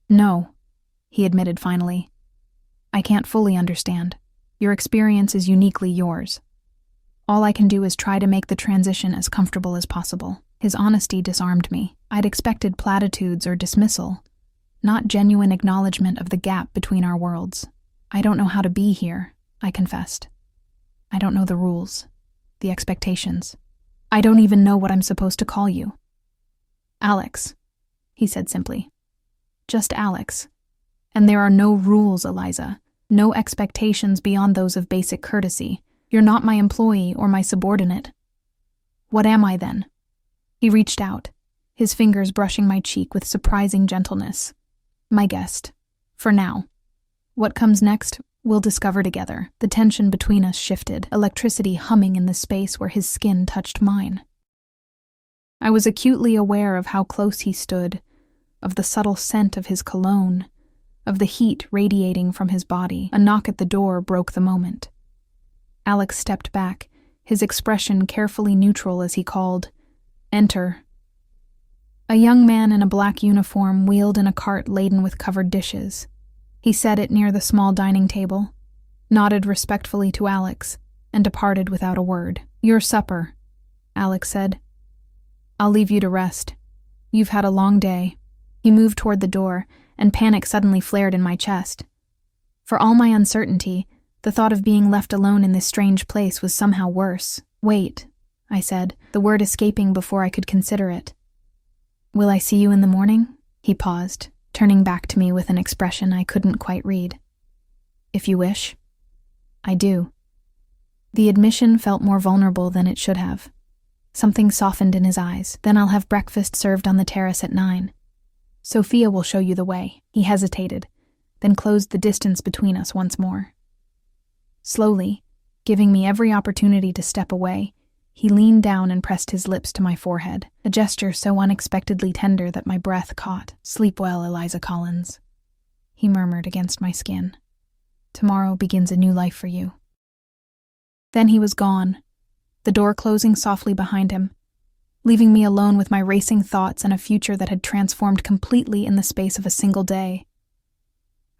No, he admitted finally. I can't fully understand. Your experience is uniquely yours. All I can do is try to make the transition as comfortable as possible. His honesty disarmed me. I'd expected platitudes or dismissal, not genuine acknowledgement of the gap between our worlds. I don't know how to be here, I confessed. I don't know the rules, the expectations. I don't even know what I'm supposed to call you. Alex, he said simply. Just Alex. And there are no rules, Eliza. No expectations beyond those of basic courtesy. You're not my employee or my subordinate. What am I then? He reached out, his fingers brushing my cheek with surprising gentleness. My guest. For now. What comes next, we'll discover together. The tension between us shifted, electricity humming in the space where his skin touched mine. I was acutely aware of how close he stood, of the subtle scent of his cologne, of the heat radiating from his body. A knock at the door broke the moment. Alex stepped back, his expression carefully neutral as he called, "Enter." A young man in a black uniform wheeled in a cart laden with covered dishes. He set it near the small dining table, nodded respectfully to Alex, and departed without a word. Your supper, Alex said. I'll leave you to rest. You've had a long day. He moved toward the door, and panic suddenly flared in my chest. For all my uncertainty, the thought of being left alone in this strange place was somehow worse. Wait, I said, the word escaping before I could consider it. Will I see you in the morning? He paused, turning back to me with an expression I couldn't quite read. If you wish. I do. The admission felt more vulnerable than it should have. Something softened in his eyes. Then I'll have breakfast served on the terrace at 9. Sophia will show you the way. He hesitated, then closed the distance between us once more. Slowly, giving me every opportunity to step away, he leaned down and pressed his lips to my forehead, a gesture so unexpectedly tender that my breath caught. Sleep well, Eliza Collins, he murmured against my skin. Tomorrow begins a new life for you. Then he was gone, the door closing softly behind him, leaving me alone with my racing thoughts and a future that had transformed completely in the space of a single day.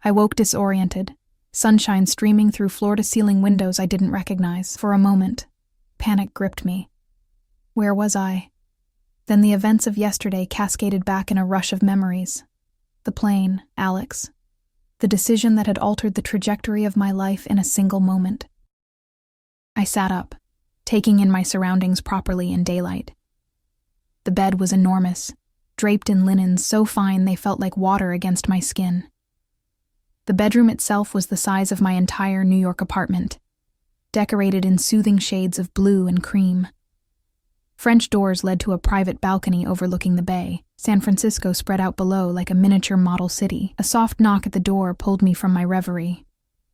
I woke disoriented, sunshine streaming through floor-to-ceiling windows I didn't recognize. For a moment, panic gripped me. Where was I? Then the events of yesterday cascaded back in a rush of memories. The plane, Alex. The decision that had altered the trajectory of my life in a single moment. I sat up, taking in my surroundings properly in daylight. The bed was enormous, draped in linens so fine they felt like water against my skin. The bedroom itself was the size of my entire New York apartment, decorated in soothing shades of blue and cream. French doors led to a private balcony overlooking the bay. San Francisco spread out below like a miniature model city. A soft knock at the door pulled me from my reverie.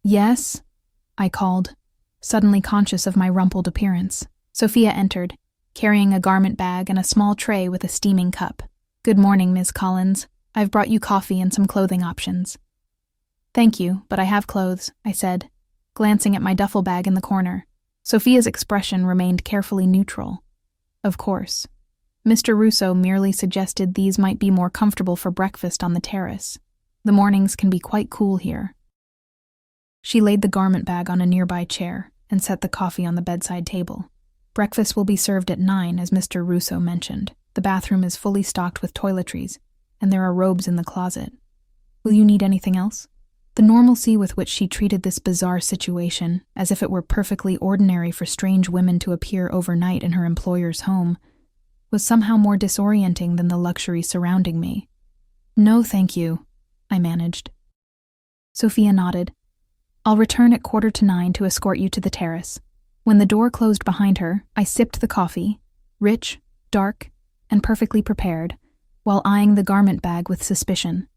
"Yes?" I called, suddenly conscious of my rumpled appearance. Sophia entered, carrying a garment bag and a small tray with a steaming cup. "Good morning, Ms. Collins. I've brought you coffee and some clothing options." "Thank you, but I have clothes," I said, glancing at my duffel bag in the corner. Sophia's expression remained carefully neutral. Of course. Mr. Russo merely suggested these might be more comfortable for breakfast on the terrace. The mornings can be quite cool here. She laid the garment bag on a nearby chair and set the coffee on the bedside table. "Breakfast will be served at 9, as Mr. Russo mentioned. The bathroom is fully stocked with toiletries, and there are robes in the closet. Will you need anything else?" The normalcy with which she treated this bizarre situation, as if it were perfectly ordinary for strange women to appear overnight in her employer's home, was somehow more disorienting than the luxury surrounding me. "No, thank you," I managed. Sophia nodded. "I'll return at 8:45 to escort you to the terrace." When the door closed behind her, I sipped the coffee, rich, dark, and perfectly prepared, while eyeing the garment bag with suspicion.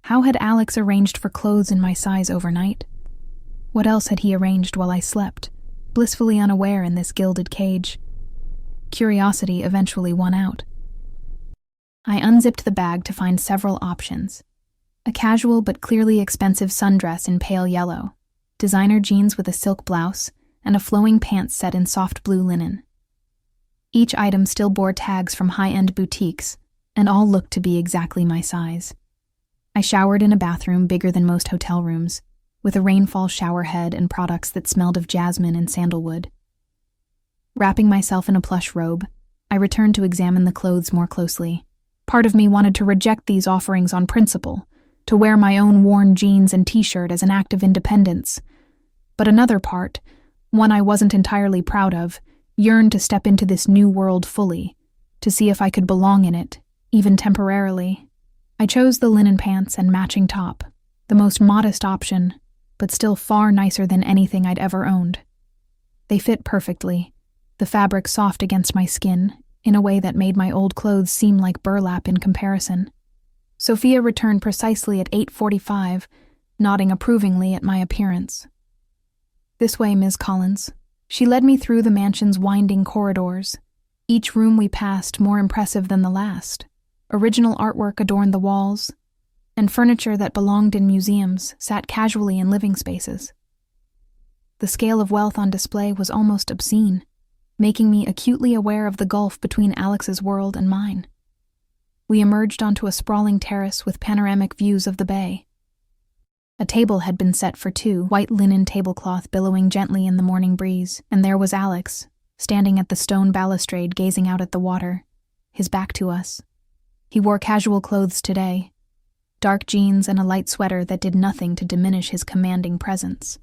How had Alex arranged for clothes in my size overnight? What else had he arranged while I slept, blissfully unaware in this gilded cage? Curiosity eventually won out. I unzipped the bag to find several options. A casual but clearly expensive sundress in pale yellow, designer jeans with a silk blouse, and a flowing pants set in soft blue linen. Each item still bore tags from high-end boutiques, and all looked to be exactly my size. I showered in a bathroom bigger than most hotel rooms, with a rainfall shower head and products that smelled of jasmine and sandalwood. Wrapping myself in a plush robe, I returned to examine the clothes more closely. Part of me wanted to reject these offerings on principle, to wear my own worn jeans and t-shirt as an act of independence. But another part, one I wasn't entirely proud of, yearned to step into this new world fully, to see if I could belong in it, even temporarily. I chose the linen pants and matching top, the most modest option, but still far nicer than anything I'd ever owned. They fit perfectly, the fabric soft against my skin, in a way that made my old clothes seem like burlap in comparison. Sophia returned precisely at 8:45, nodding approvingly at my appearance. "This way, Ms. Collins." She led me through the mansion's winding corridors, each room we passed more impressive than the last. Original artwork adorned the walls, and furniture that belonged in museums sat casually in living spaces. The scale of wealth on display was almost obscene, making me acutely aware of the gulf between Alex's world and mine. We emerged onto a sprawling terrace with panoramic views of the bay. A table had been set for two, white linen tablecloth billowing gently in the morning breeze, and there was Alex, standing at the stone balustrade gazing out at the water, his back to us. He wore casual clothes today, dark jeans and a light sweater that did nothing to diminish his commanding presence.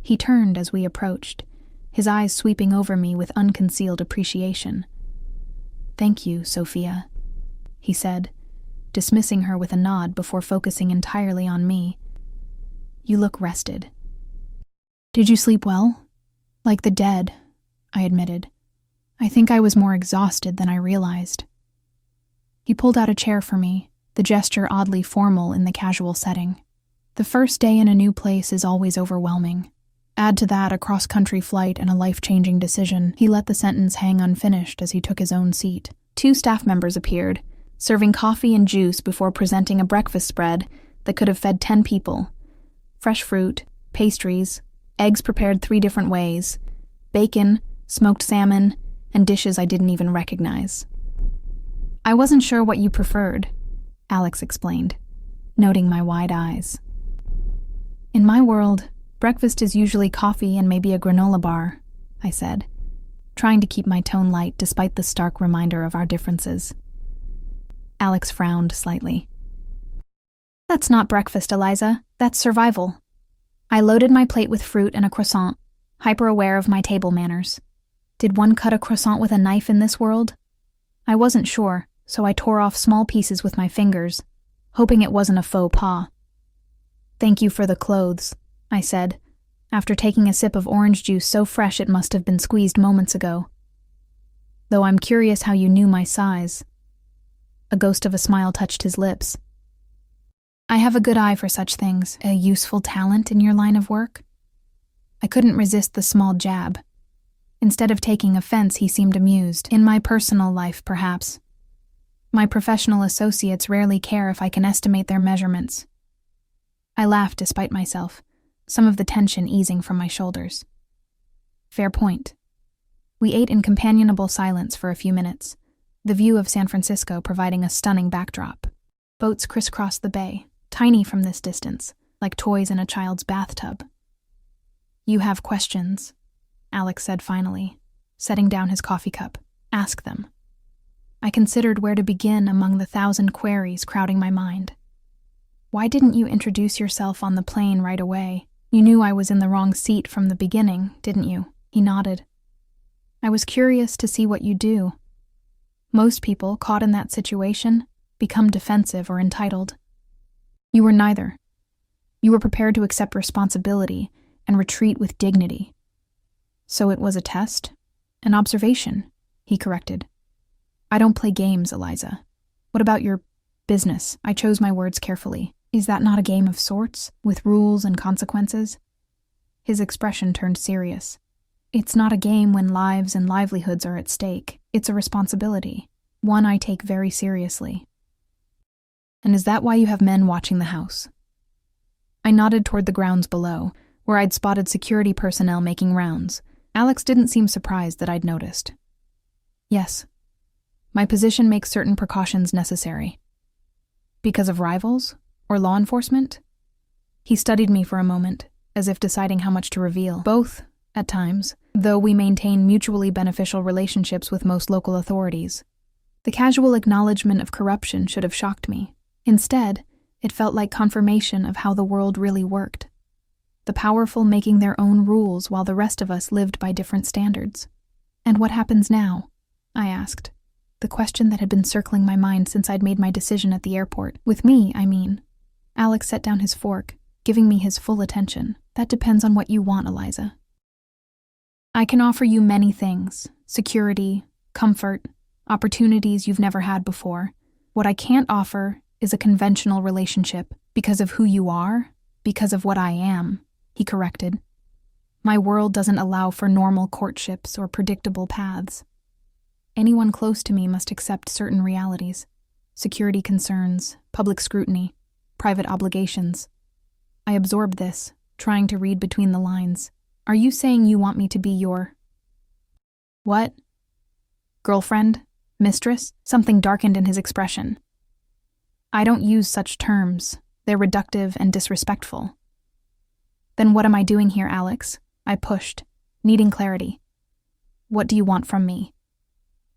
He turned as we approached, his eyes sweeping over me with unconcealed appreciation. "Thank you, Sophia," he said, dismissing her with a nod before focusing entirely on me. "You look rested." "Did you sleep well?" "Like the dead," I admitted. "I think I was more exhausted than I realized." He pulled out a chair for me, the gesture oddly formal in the casual setting. The first day in a new place is always overwhelming. Add to that a cross-country flight and a life-changing decision. He let the sentence hang unfinished as he took his own seat. 2 staff members appeared, serving coffee and juice before presenting a breakfast spread that could have fed 10 people. Fresh fruit, pastries, eggs prepared 3 different ways, bacon, smoked salmon, and dishes I didn't even recognize. "I wasn't sure what you preferred," Alex explained, noting my wide eyes. In my world, breakfast is usually coffee and maybe a granola bar, I said, trying to keep my tone light despite the stark reminder of our differences. Alex frowned slightly. That's not breakfast, Eliza. That's survival. I loaded my plate with fruit and a croissant, hyper-aware of my table manners. Did one cut a croissant with a knife in this world? I wasn't sure, so I tore off small pieces with my fingers, hoping it wasn't a faux pas. Thank you for the clothes, I said, after taking a sip of orange juice so fresh it must have been squeezed moments ago. Though I'm curious how you knew my size. A ghost of a smile touched his lips. I have a good eye for such things, a useful talent in your line of work. I couldn't resist the small jab. Instead of taking offense, he seemed amused. In my personal life, perhaps. My professional associates rarely care if I can estimate their measurements. I laughed despite myself, some of the tension easing from my shoulders. Fair point. We ate in companionable silence for a few minutes, the view of San Francisco providing a stunning backdrop. Boats crisscrossed the bay, tiny from this distance, like toys in a child's bathtub. You have questions, Alex said finally, setting down his coffee cup. Ask them. I considered where to begin among the 1,000 queries crowding my mind. Why didn't you introduce yourself on the plane right away? You knew I was in the wrong seat from the beginning, didn't you? He nodded. I was curious to see what you do. Most people caught in that situation become defensive or entitled. You were neither. You were prepared to accept responsibility and retreat with dignity. So it was a test? An observation, he corrected. I don't play games, Eliza. What about your business? I chose my words carefully. Is that not a game of sorts, with rules and consequences? His expression turned serious. It's not a game when lives and livelihoods are at stake. It's a responsibility, one I take very seriously. And is that why you have men watching the house? I nodded toward the grounds below, where I'd spotted security personnel making rounds. Alex didn't seem surprised that I'd noticed. Yes. My position makes certain precautions necessary. Because of rivals? Or law enforcement? He studied me for a moment, as if deciding how much to reveal. Both, at times, though we maintain mutually beneficial relationships with most local authorities. The casual acknowledgement of corruption should have shocked me. Instead, it felt like confirmation of how the world really worked. The powerful making their own rules while the rest of us lived by different standards. And what happens now? I asked. The question that had been circling my mind since I'd made my decision at the airport. With me, I mean. Alex set down his fork, giving me his full attention. That depends on what you want, Eliza. I can offer you many things. Security, comfort, opportunities you've never had before. What I can't offer is a conventional relationship because of who you are, because of what I am, he corrected. My world doesn't allow for normal courtships or predictable paths. Anyone close to me must accept certain realities. Security concerns, public scrutiny, private obligations. I absorbed this, trying to read between the lines. Are you saying you want me to be your... What? Girlfriend? Mistress? Something darkened in his expression. I don't use such terms. They're reductive and disrespectful. Then what am I doing here, Alex? I pushed, needing clarity. What do you want from me?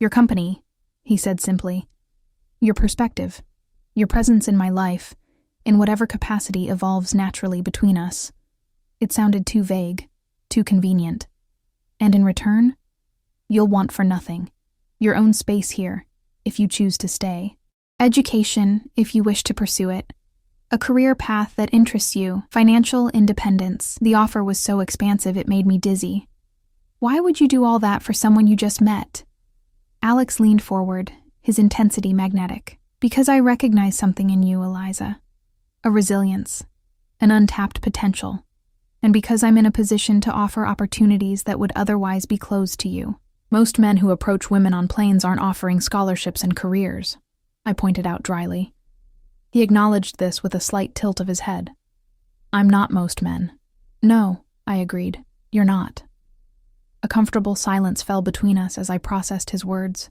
Your company, he said simply. Your perspective. Your presence in my life, in whatever capacity evolves naturally between us. It sounded too vague, too convenient. And in return, you'll want for nothing. Your own space here, if you choose to stay. Education, if you wish to pursue it. A career path that interests you. Financial independence. The offer was so expansive it made me dizzy. Why would you do all that for someone you just met? Alex leaned forward, his intensity magnetic. Because I recognize something in you, Eliza. A resilience. An untapped potential. And because I'm in a position to offer opportunities that would otherwise be closed to you. Most men who approach women on planes aren't offering scholarships and careers, I pointed out dryly. He acknowledged this with a slight tilt of his head. I'm not most men. No, I agreed. You're not. A comfortable silence fell between us as I processed his words.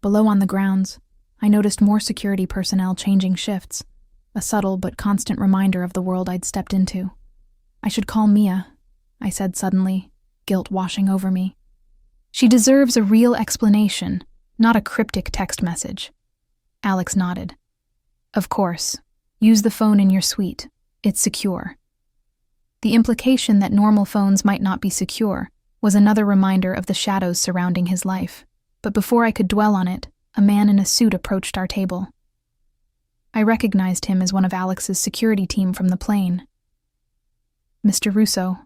Below on the grounds, I noticed more security personnel changing shifts. a subtle but constant reminder of the world I'd stepped into. I should call Mia, I said suddenly, guilt washing over me. She deserves a real explanation, not a cryptic text message. Alex nodded. Of course. Use the phone in your suite. It's secure. The implication that normal phones might not be secure was another reminder of the shadows surrounding his life. But before I could dwell on it, a man in a suit approached our table. I recognized him as one of Alex's security team from the plane. Mr. Russo,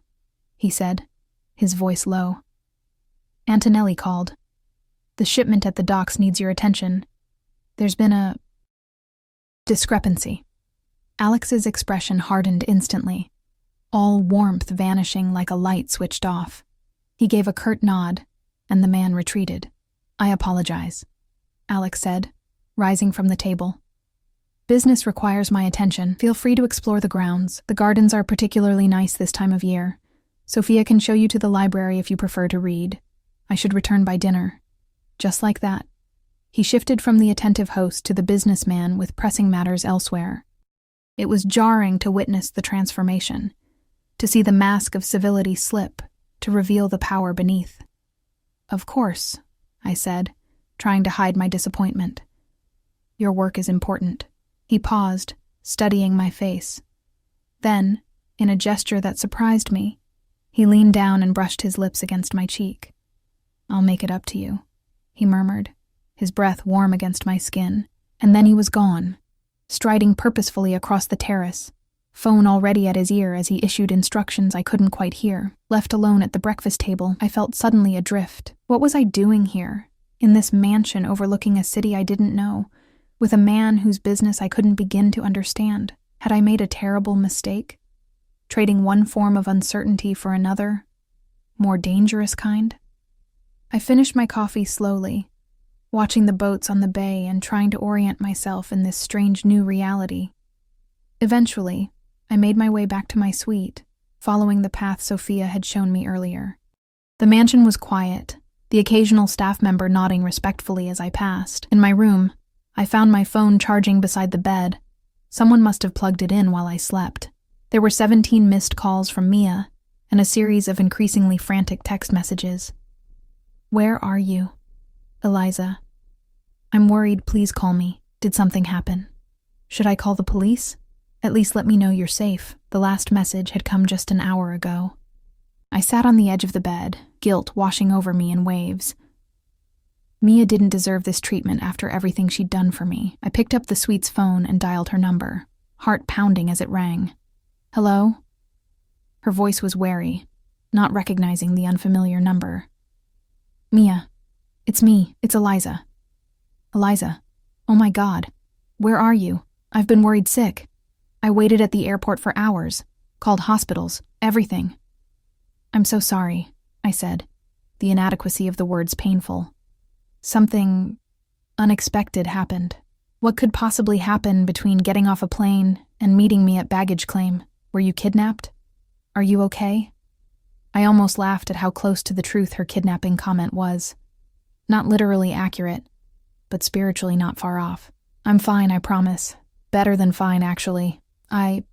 he said, his voice low. Antonelli called. The shipment at the docks needs your attention. There's been a discrepancy. Alex's expression hardened instantly, all warmth vanishing like a light switched off. He gave a curt nod, and the man retreated. I apologize, Alex said, rising from the table. Business requires my attention. Feel free to explore the grounds. The gardens are particularly nice this time of year. Sophia can show you to the library if you prefer to read. I should return by dinner. Just like that. He shifted from the attentive host to the businessman with pressing matters elsewhere. It was jarring to witness the transformation, to see the mask of civility slip, to reveal the power beneath. Of course, I said, trying to hide my disappointment. Your work is important. He paused, studying my face. Then, in a gesture that surprised me, he leaned down and brushed his lips against my cheek. I'll make it up to you, he murmured, his breath warm against my skin, and then he was gone, striding purposefully across the terrace, phone already at his ear as he issued instructions I couldn't quite hear. Left alone at the breakfast table, I felt suddenly adrift. What was I doing here, in this mansion overlooking a city I didn't know, with a man whose business I couldn't begin to understand? Had I made a terrible mistake? Trading one form of uncertainty for another, more dangerous kind? I finished my coffee slowly, watching the boats on the bay and trying to orient myself in this strange new reality. Eventually, I made my way back to my suite, following the path Sophia had shown me earlier. The mansion was quiet, the occasional staff member nodding respectfully as I passed. In my room, I found my phone charging beside the bed. Someone must have plugged it in while I slept. There were 17 missed calls from Mia, and a series of increasingly frantic text messages. Where are you? Eliza. I'm worried, please call me. Did something happen? Should I call the police? At least let me know you're safe. The last message had come just an hour ago. I sat on the edge of the bed, guilt washing over me in waves. Mia didn't deserve this treatment after everything she'd done for me. I picked up the suite's phone and dialed her number, heart pounding as it rang. Hello? Her voice was wary, not recognizing the unfamiliar number. Mia, it's me. It's Eliza. Eliza, oh my God. Where are you? I've been worried sick. I waited at the airport for hours, called hospitals, everything. I'm so sorry, I said, the inadequacy of the words painful. Something unexpected happened. What could possibly happen between getting off a plane and meeting me at baggage claim? Were you kidnapped? Are you okay? I almost laughed at how close to the truth her kidnapping comment was. Not literally accurate, but spiritually not far off. I'm fine, I promise. Better than fine, actually. I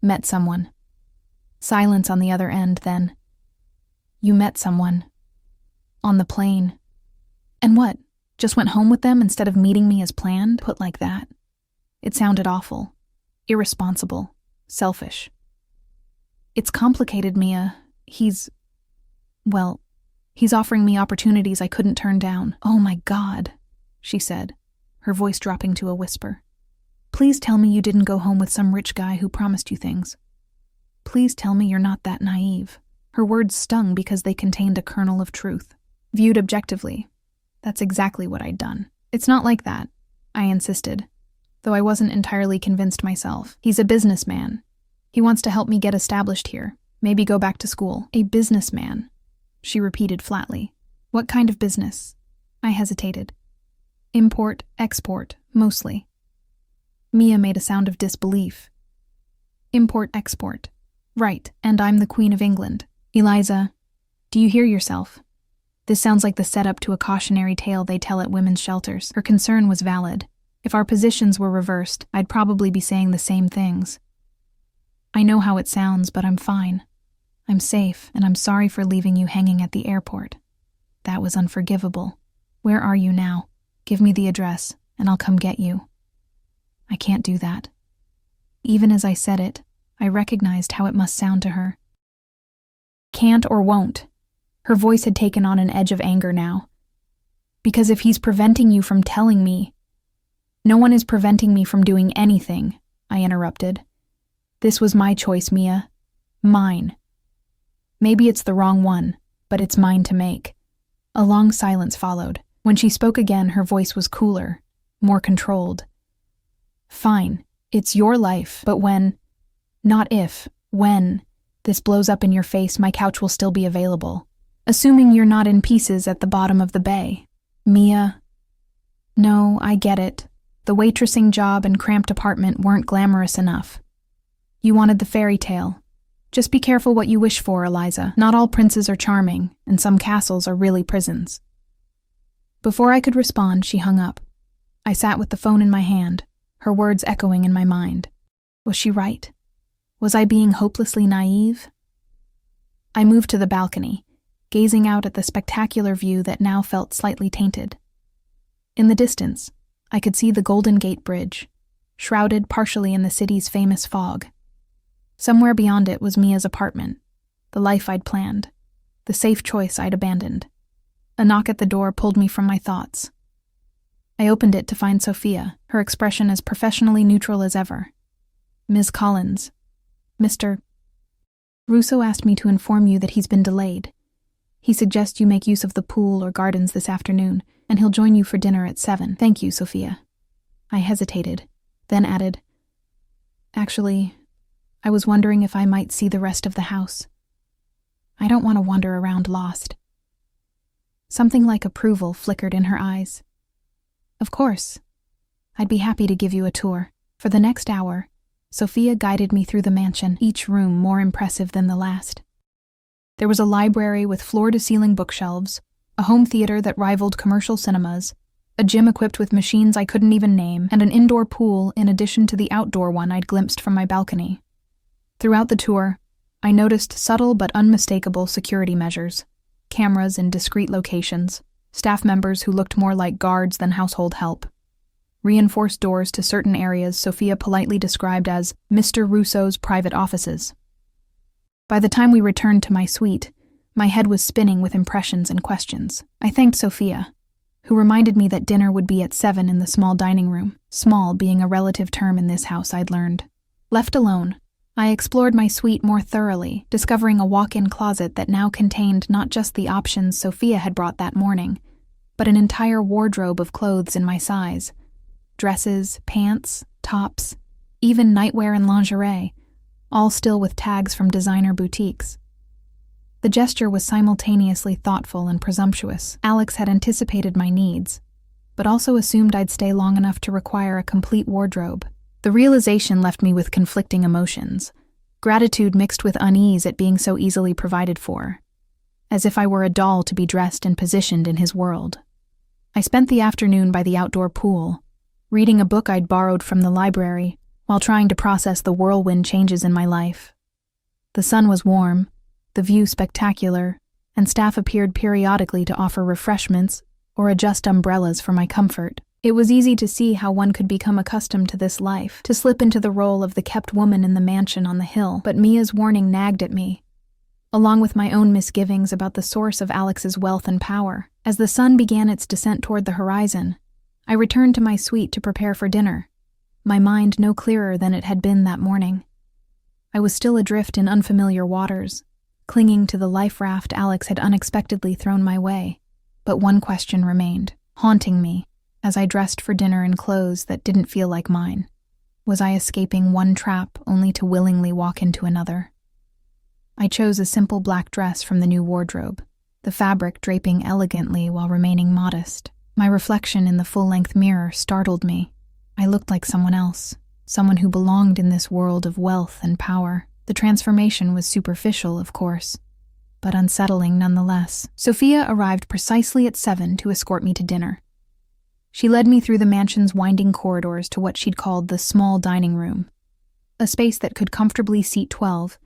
met someone. Silence on the other end, then. You met someone. On the plane. And what? Just went home with them instead of meeting me as planned? Put like that. It sounded awful. Irresponsible. Selfish. It's complicated, Mia. He's offering me opportunities I couldn't turn down. Oh my God, she said, her voice dropping to a whisper. Please tell me you didn't go home with some rich guy who promised you things. Please tell me you're not that naive. Her words stung because they contained a kernel of truth. Viewed objectively, that's exactly what I'd done. It's not like that, I insisted, though I wasn't entirely convinced myself. He's a businessman. He wants to help me get established here, maybe go back to school. A businessman, she repeated flatly. What kind of business? I hesitated. Import, export, mostly. Mia made a sound of disbelief. Import, export. Right, and I'm the Queen of England. Eliza, do you hear yourself? This sounds like the setup to a cautionary tale they tell at women's shelters. Her concern was valid, If our positions were reversed, I'd probably be saying the same things. I know how it sounds, but I'm fine. I'm safe, and I'm sorry for leaving you hanging at the airport. That was unforgivable. Where are you now? Give me the address, and I'll come get you. I can't do that. Even as I said it, I recognized how it must sound to her. Can't or won't. Her voice had taken on an edge of anger now. Because if he's preventing you from telling me— No one is preventing me from doing anything, I interrupted. This was my choice, Mia. Mine. Maybe it's the wrong one, but it's mine to make. A long silence followed. When she spoke again, her voice was cooler, more controlled. Fine, it's your life, but not if, when this blows up in your face, my couch will still be available. Assuming you're not in pieces at the bottom of the bay. Mia. No, I get it. The waitressing job and cramped apartment weren't glamorous enough. You wanted the fairy tale. Just be careful what you wish for, Eliza. Not all princes are charming, and some castles are really prisons. Before I could respond, she hung up. I sat with the phone in my hand, her words echoing in my mind. Was she right? Was I being hopelessly naive? I moved to the balcony, gazing out at the spectacular view that now felt slightly tainted. In the distance, I could see the Golden Gate Bridge, shrouded partially in the city's famous fog. Somewhere beyond it was Mia's apartment, the life I'd planned, the safe choice I'd abandoned. A knock at the door pulled me from my thoughts. I opened it to find Sophia, her expression as professionally neutral as ever. Ms. Collins, Mr. Russo asked me to inform you that he's been delayed. He suggests you make use of the pool or gardens this afternoon, and he'll join you for dinner at 7. Thank you, Sophia. I hesitated, then added, Actually, I was wondering if I might see the rest of the house. I don't want to wander around lost. Something like approval flickered in her eyes. Of course. I'd be happy to give you a tour. For the next hour, Sophia guided me through the mansion, each room more impressive than the last. There was a library with floor-to-ceiling bookshelves, a home theater that rivaled commercial cinemas, a gym equipped with machines I couldn't even name, and an indoor pool in addition to the outdoor one I'd glimpsed from my balcony. Throughout the tour, I noticed subtle but unmistakable security measures, cameras in discreet locations, staff members who looked more like guards than household help, reinforced doors to certain areas Sophia politely described as Mr. Russo's private offices. By the time we returned to my suite, my head was spinning with impressions and questions. I thanked Sophia, who reminded me that dinner would be at 7 in the small dining room, small being a relative term in this house, I'd learned. Left alone, I explored my suite more thoroughly, discovering a walk-in closet that now contained not just the options Sophia had brought that morning, but an entire wardrobe of clothes in my size. Dresses, pants, tops, even nightwear and lingerie, all still with tags from designer boutiques. The gesture was simultaneously thoughtful and presumptuous. Alex had anticipated my needs, but also assumed I'd stay long enough to require a complete wardrobe. The realization left me with conflicting emotions, gratitude mixed with unease at being so easily provided for, as if I were a doll to be dressed and positioned in his world. I spent the afternoon by the outdoor pool, reading a book I'd borrowed from the library while trying to process the whirlwind changes in my life. The sun was warm, the view spectacular, and staff appeared periodically to offer refreshments or adjust umbrellas for my comfort. It was easy to see how one could become accustomed to this life, to slip into the role of the kept woman in the mansion on the hill, but Mia's warning nagged at me, along with my own misgivings about the source of Alex's wealth and power. As the sun began its descent toward the horizon, I returned to my suite to prepare for dinner, my mind no clearer than it had been that morning. I was still adrift in unfamiliar waters, clinging to the life raft Alex had unexpectedly thrown my way. But one question remained, haunting me, as I dressed for dinner in clothes that didn't feel like mine. Was I escaping one trap only to willingly walk into another? I chose a simple black dress from the new wardrobe, the fabric draping elegantly while remaining modest. My reflection in the full-length mirror startled me. I looked like someone else, someone who belonged in this world of wealth and power. The transformation was superficial, of course, but unsettling nonetheless. Sophia arrived precisely at 7 to escort me to dinner. She led me through the mansion's winding corridors to what she'd called the small dining room, a space that could comfortably seat 12,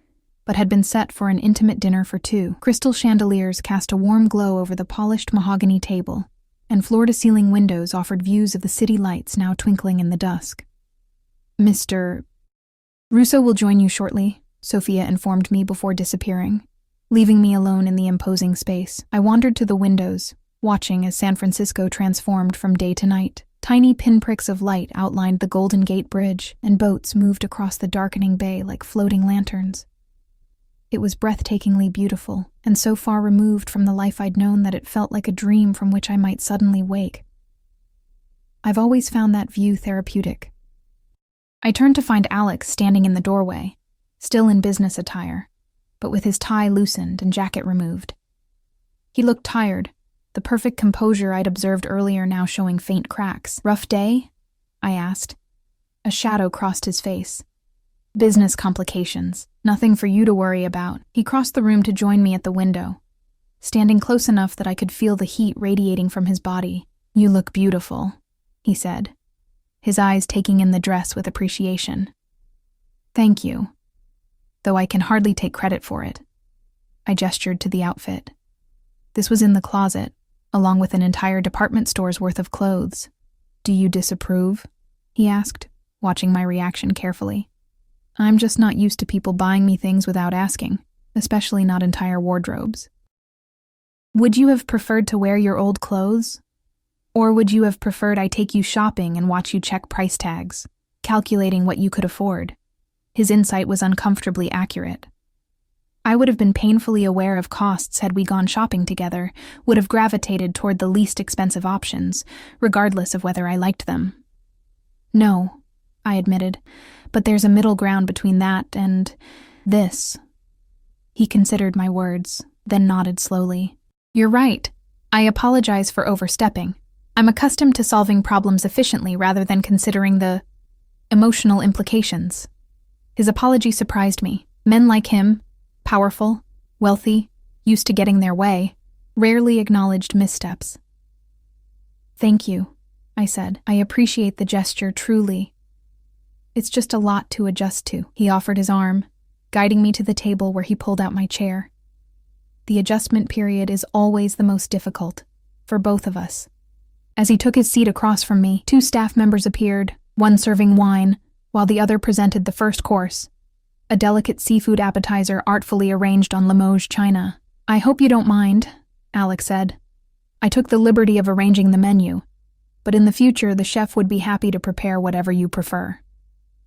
but had been set for an intimate dinner for 2. Crystal chandeliers cast a warm glow over the polished mahogany table, and floor-to-ceiling windows offered views of the city lights now twinkling in the dusk. Mr. Russo will join you shortly, Sophia informed me before disappearing. Leaving me alone in the imposing space, I wandered to the windows, watching as San Francisco transformed from day to night. Tiny pinpricks of light outlined the Golden Gate Bridge, and boats moved across the darkening bay like floating lanterns. It was breathtakingly beautiful, and so far removed from the life I'd known that it felt like a dream from which I might suddenly wake. I've always found that view therapeutic. I turned to find Alex standing in the doorway, still in business attire, but with his tie loosened and jacket removed. He looked tired, the perfect composure I'd observed earlier now showing faint cracks. "Rough day?" I asked. A shadow crossed his face. "Business complications. Nothing for you to worry about." He crossed the room to join me at the window, standing close enough that I could feel the heat radiating from his body. "You look beautiful," he said, his eyes taking in the dress with appreciation. "Thank you, though I can hardly take credit for it." I gestured to the outfit. This was in the closet, along with an entire department store's worth of clothes. "Do you disapprove?" he asked, watching my reaction carefully. "I'm just not used to people buying me things without asking, especially not entire wardrobes." "Would you have preferred to wear your old clothes? Or would you have preferred I take you shopping and watch you check price tags, calculating what you could afford?" His insight was uncomfortably accurate. I would have been painfully aware of costs had we gone shopping together, would have gravitated toward the least expensive options, regardless of whether I liked them. "No," I admitted, "but there's a middle ground between that and this." He considered my words, then nodded slowly. "You're right. I apologize for overstepping. I'm accustomed to solving problems efficiently rather than considering the emotional implications." His apology surprised me. Men like him, powerful, wealthy, used to getting their way, rarely acknowledged missteps. "Thank you," I said. "I appreciate the gesture truly. It's just a lot to adjust to." He offered his arm, guiding me to the table where he pulled out my chair. The adjustment period is always the most difficult, for both of us. As he took his seat across from me, 2 staff members appeared, one serving wine, while the other presented the first course, a delicate seafood appetizer artfully arranged on Limoges china. "I hope you don't mind," Alex said. "I took the liberty of arranging the menu, but in the future the chef would be happy to prepare whatever you prefer."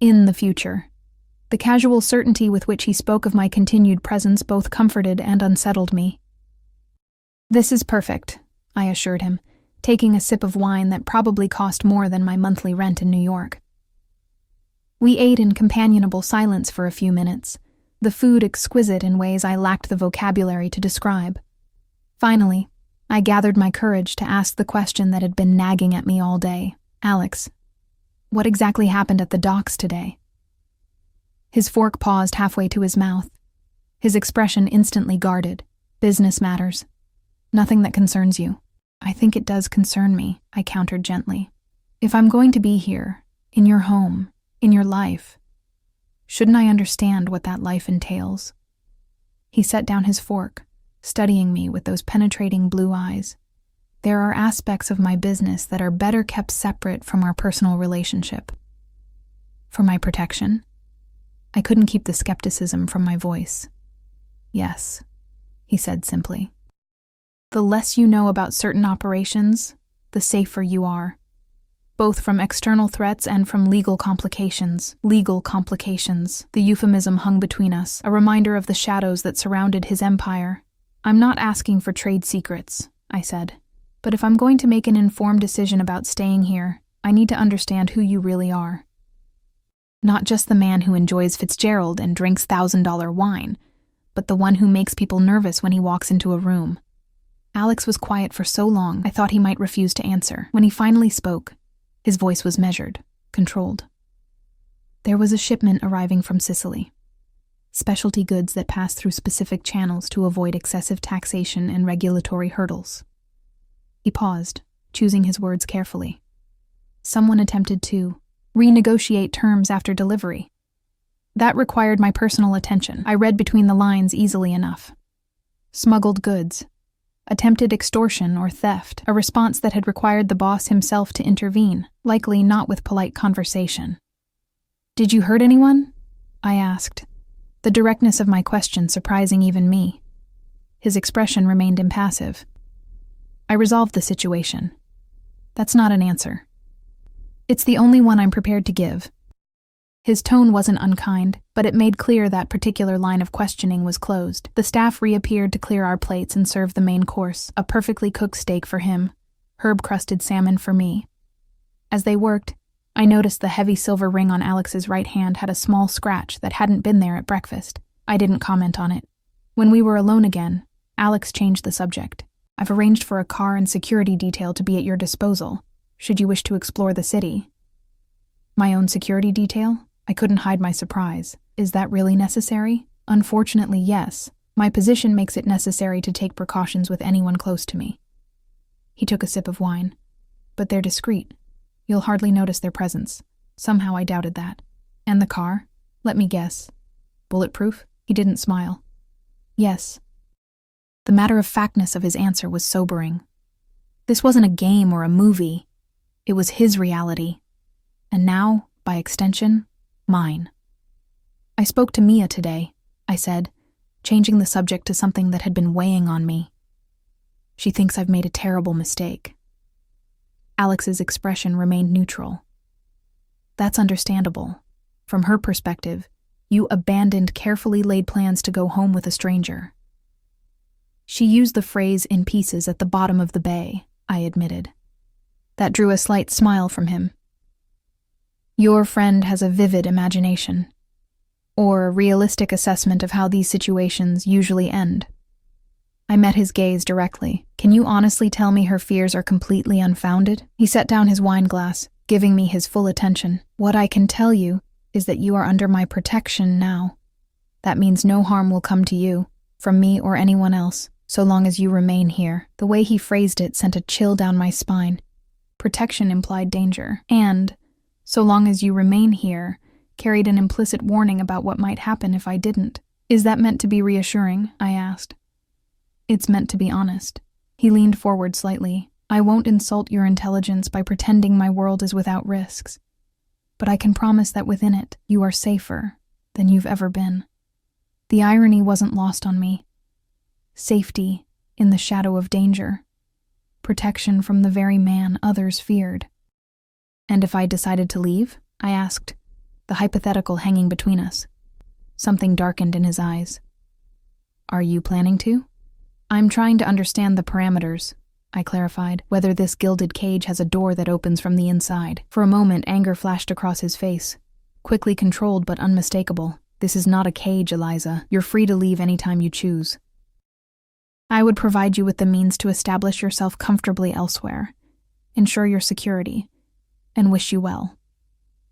In the future. The casual certainty with which he spoke of my continued presence both comforted and unsettled me. "This is perfect," I assured him, taking a sip of wine that probably cost more than my monthly rent in New York. We ate in companionable silence for a few minutes, the food exquisite in ways I lacked the vocabulary to describe. Finally, I gathered my courage to ask the question that had been nagging at me all day. "Alex, what exactly happened at the docks today?" His fork paused halfway to his mouth, his expression instantly guarded. "Business matters. Nothing that concerns you." "I think it does concern me," I countered gently. "If I'm going to be here, in your home, in your life, shouldn't I understand what that life entails?" He set down his fork, studying me with those penetrating blue eyes. "There are aspects of my business that are better kept separate from our personal relationship." "For my protection?" I couldn't keep the skepticism from my voice. "Yes," he said simply. "The less you know about certain operations, the safer you are, both from external threats and from legal complications." Legal complications. The euphemism hung between us, a reminder of the shadows that surrounded his empire. "I'm not asking for trade secrets," I said, "but if I'm going to make an informed decision about staying here, I need to understand who you really are. Not just the man who enjoys Fitzgerald and drinks $1,000 wine, but the one who makes people nervous when he walks into a room." Alex was quiet for so long I thought he might refuse to answer. When he finally spoke, his voice was measured, controlled. "There was a shipment arriving from Sicily. Specialty goods that pass through specific channels to avoid excessive taxation and regulatory hurdles." He paused, choosing his words carefully. Someone attempted to renegotiate terms after delivery. That required my personal attention. I read between the lines easily enough. Smuggled goods. Attempted extortion or theft, a response that had required the boss himself to intervene, likely not with polite conversation. "Did you hurt anyone?" I asked, the directness of my question surprising even me. His expression remained impassive. "I resolved the situation." "That's not an answer." "It's the only one I'm prepared to give." His tone wasn't unkind, but it made clear that particular line of questioning was closed. The staff reappeared to clear our plates and serve the main course, a perfectly cooked steak for him, herb-crusted salmon for me. As they worked, I noticed the heavy silver ring on Alex's right hand had a small scratch that hadn't been there at breakfast. I didn't comment on it. When we were alone again, Alex changed the subject. "I've arranged for a car and security detail to be at your disposal, should you wish to explore the city." "My own security detail?" I couldn't hide my surprise. "Is that really necessary?" "Unfortunately, yes. My position makes it necessary to take precautions with anyone close to me." He took a sip of wine. "But they're discreet. You'll hardly notice their presence." Somehow I doubted that. "And the car? Let me guess. Bulletproof?" He didn't smile. "Yes." The matter-of-factness of his answer was sobering. This wasn't a game or a movie. It was his reality. And now, by extension, mine. "I spoke to Mia today," I said, changing the subject to something that had been weighing on me. "She thinks I've made a terrible mistake." Alex's expression remained neutral. "That's understandable. From her perspective, you abandoned carefully laid plans to go home with a stranger." "She used the phrase 'in pieces' at the bottom of the bay," I admitted. That drew a slight smile from him. "Your friend has a vivid imagination, or a realistic assessment of how these situations usually end." I met his gaze directly. "Can you honestly tell me her fears are completely unfounded?" He set down his wine glass, giving me his full attention. "What I can tell you is that you are under my protection now. That means no harm will come to you, from me or anyone else, so long as you remain here." The way he phrased it sent a chill down my spine. Protection implied danger, and "so long as you remain here" carried an implicit warning about what might happen if I didn't. "Is that meant to be reassuring?" I asked. "It's meant to be honest." He leaned forward slightly. "I won't insult your intelligence by pretending my world is without risks, but I can promise that within it, you are safer than you've ever been." The irony wasn't lost on me. Safety in the shadow of danger. Protection from the very man others feared. "And if I decided to leave?" I asked, the hypothetical hanging between us. Something darkened in his eyes. "Are you planning to?" "I'm trying to understand the parameters," I clarified, "whether this gilded cage has a door that opens from the inside." For a moment, anger flashed across his face, quickly controlled but unmistakable. "This is not a cage, Eliza. You're free to leave anytime you choose. I would provide you with the means to establish yourself comfortably elsewhere, ensure your security, and wish you well."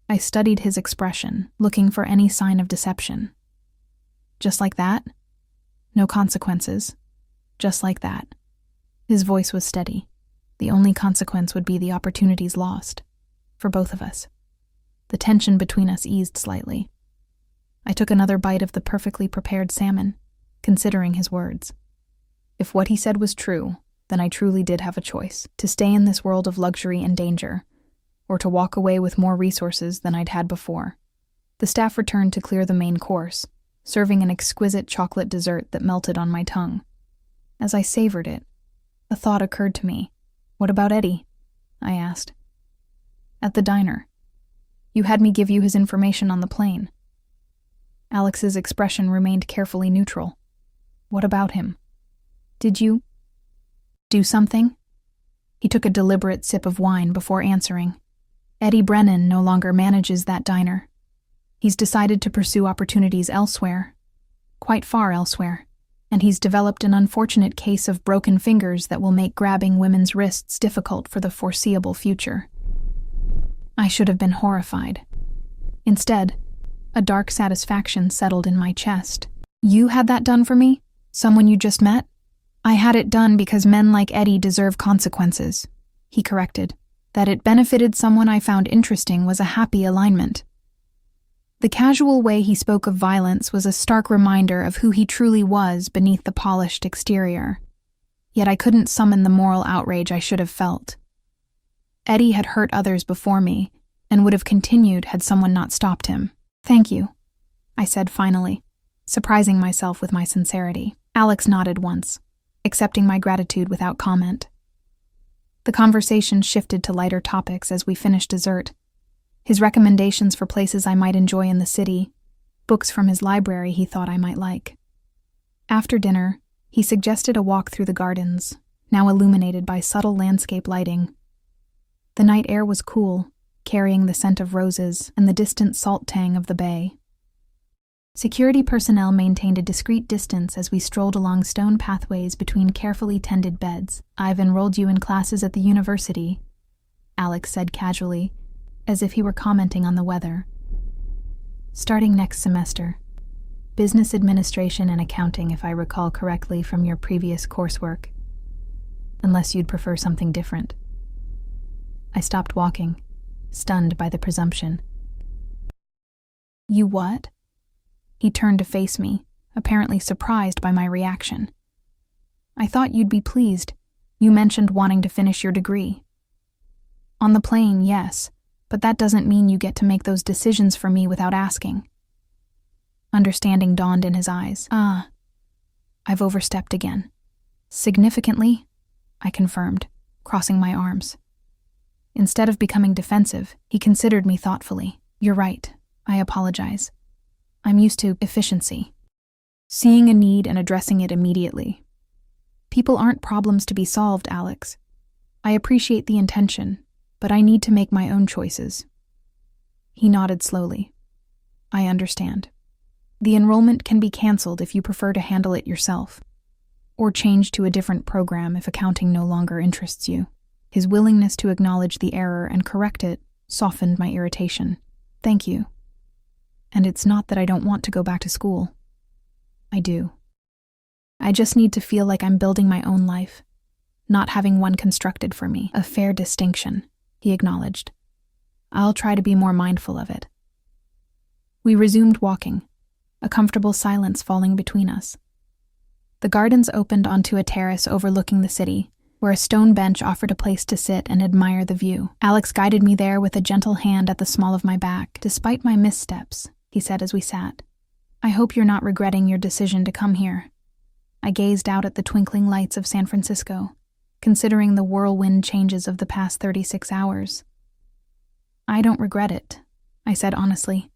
I studied his expression, looking for any sign of deception. "Just like that? No consequences? Just like that?" His voice was steady. The only consequence would be the opportunities lost, for both of us. The tension between us eased slightly. I took another bite of the perfectly prepared salmon, considering his words. If what he said was true, then I truly did have a choice: to stay in this world of luxury and danger, or to walk away with more resources than I'd had before. The staff returned to clear the main course, serving an exquisite chocolate dessert that melted on my tongue. As I savored it, a thought occurred to me. "What about Eddie?" I asked. "At the diner. You had me give you his information on the plane." Alex's expression remained carefully neutral. "What about him? Did you do something?" He took a deliberate sip of wine before answering. "Eddie Brennan no longer manages that diner. He's decided to pursue opportunities elsewhere, quite far elsewhere, and he's developed an unfortunate case of broken fingers that will make grabbing women's wrists difficult for the foreseeable future." I should have been horrified. Instead, a dark satisfaction settled in my chest. "You had that done for me? Someone you just met?" "I had it done because men like Eddie deserve consequences," he corrected, That it benefited someone I found interesting was a happy alignment. The casual way he spoke of violence was a stark reminder of who he truly was beneath the polished exterior. Yet I couldn't summon the moral outrage I should have felt. Eddie had hurt others before me, and would have continued had someone not stopped him. "Thank you," I said finally, surprising myself with my sincerity. Alex nodded once, accepting my gratitude without comment. The conversation shifted to lighter topics as we finished dessert. His recommendations for places I might enjoy in the city, books from his library he thought I might like. After dinner, he suggested a walk through the gardens, now illuminated by subtle landscape lighting. The night air was cool, carrying the scent of roses and the distant salt tang of the bay. Security personnel maintained a discreet distance as we strolled along stone pathways between carefully tended beds. "I've enrolled you in classes at the university," Alex said casually, as if he were commenting on the weather. "Starting next semester. Business administration and accounting, if I recall correctly from your previous coursework. Unless you'd prefer something different." I stopped walking, stunned by the presumption. "You what?" He turned to face me, apparently surprised by my reaction. "I thought you'd be pleased. You mentioned wanting to finish your degree." "On the plane, yes, but that doesn't mean you get to make those decisions for me without asking." Understanding dawned in his eyes. I've overstepped again." "Significantly?" I confirmed, crossing my arms. Instead of becoming defensive, he considered me thoughtfully. "You're right. I apologize. I'm used to efficiency. Seeing a need and addressing it immediately. People aren't problems to be solved, Alex. I appreciate the intention, but I need to make my own choices." He nodded slowly. "I understand. The enrollment can be canceled if you prefer to handle it yourself, or change to a different program if accounting no longer interests you." His willingness to acknowledge the error and correct it softened my irritation. "Thank you. And it's not that I don't want to go back to school. I do. I just need to feel like I'm building my own life, not having one constructed for me." "A fair distinction," he acknowledged. "I'll try to be more mindful of it." We resumed walking, a comfortable silence falling between us. The gardens opened onto a terrace overlooking the city, where a stone bench offered a place to sit and admire the view. Alex guided me there with a gentle hand at the small of my back. "Despite my missteps," he said as we sat, "I hope you're not regretting your decision to come here." I gazed out at the twinkling lights of San Francisco, considering the whirlwind changes of the past 36 hours. "I don't regret it," I said honestly.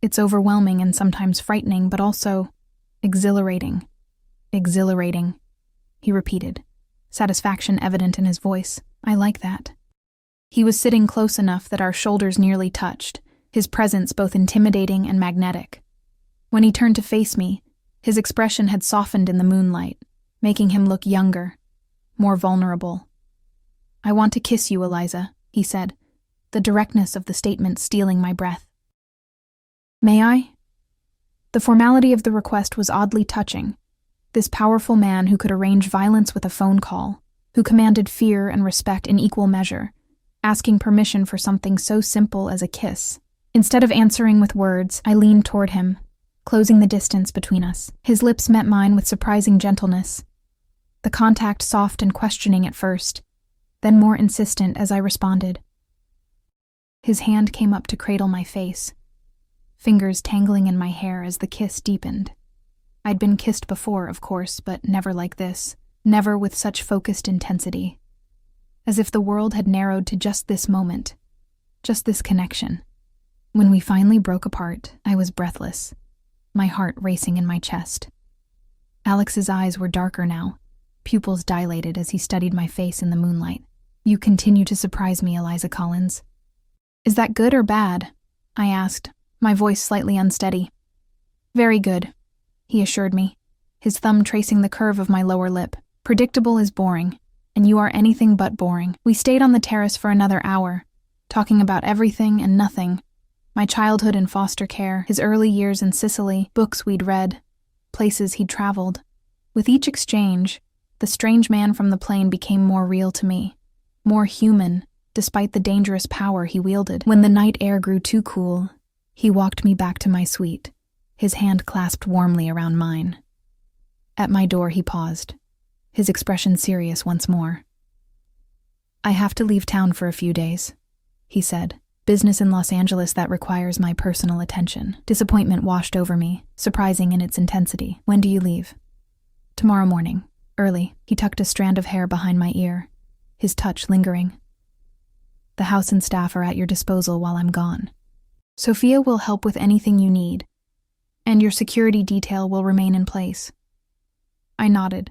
"It's overwhelming and sometimes frightening, but also exhilarating." "Exhilarating," he repeated, satisfaction evident in his voice. "I like that." He was sitting close enough that our shoulders nearly touched, his presence both intimidating and magnetic. When he turned to face me, his expression had softened in the moonlight, making him look younger, more vulnerable. "I want to kiss you, Eliza," he said, the directness of the statement stealing my breath. "May I?" The formality of the request was oddly touching. This powerful man who could arrange violence with a phone call, who commanded fear and respect in equal measure, asking permission for something so simple as a kiss. Instead of answering with words, I leaned toward him, closing the distance between us. His lips met mine with surprising gentleness, the contact soft and questioning at first, then more insistent as I responded. His hand came up to cradle my face, fingers tangling in my hair as the kiss deepened. I'd been kissed before, of course, but never like this, never with such focused intensity. As if the world had narrowed to just this moment, just this connection. When we finally broke apart, I was breathless, my heart racing in my chest. Alex's eyes were darker now, pupils dilated as he studied my face in the moonlight. "You continue to surprise me, Eliza Collins." "Is that good or bad?" I asked, my voice slightly unsteady. "Very good," he assured me, his thumb tracing the curve of my lower lip. "Predictable is boring, and you are anything but boring." We stayed on the terrace for another hour, talking about everything and nothing. My childhood in foster care, his early years in Sicily, books we'd read, places he'd traveled. With each exchange, the strange man from the plane became more real to me, more human, despite the dangerous power he wielded. When the night air grew too cool, he walked me back to my suite, his hand clasped warmly around mine. At my door, he paused, his expression serious once more. "I have to leave town for a few days," he said. "Business in Los Angeles that requires my personal attention." Disappointment washed over me, surprising in its intensity. "When do you leave?" "Tomorrow morning, early." He tucked a strand of hair behind my ear, his touch lingering. "The house and staff are at your disposal while I'm gone. Sophia will help with anything you need, and your security detail will remain in place." I nodded,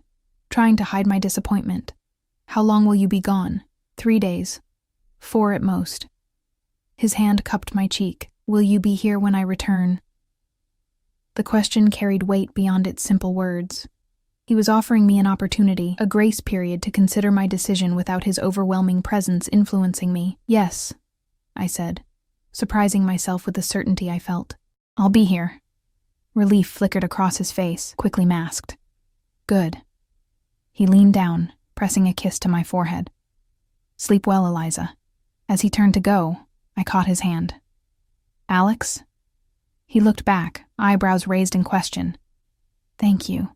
trying to hide my disappointment. "How long will you be gone?" 3 days. 4 at most." His hand cupped my cheek. "Will you be here when I return?" The question carried weight beyond its simple words. He was offering me an opportunity, a grace period to consider my decision without his overwhelming presence influencing me. "Yes," I said, surprising myself with the certainty I felt. "I'll be here." Relief flickered across his face, quickly masked. "Good." He leaned down, pressing a kiss to my forehead. "Sleep well, Eliza." As he turned to go, I caught his hand. "Alex?" He looked back, eyebrows raised in question. "Thank you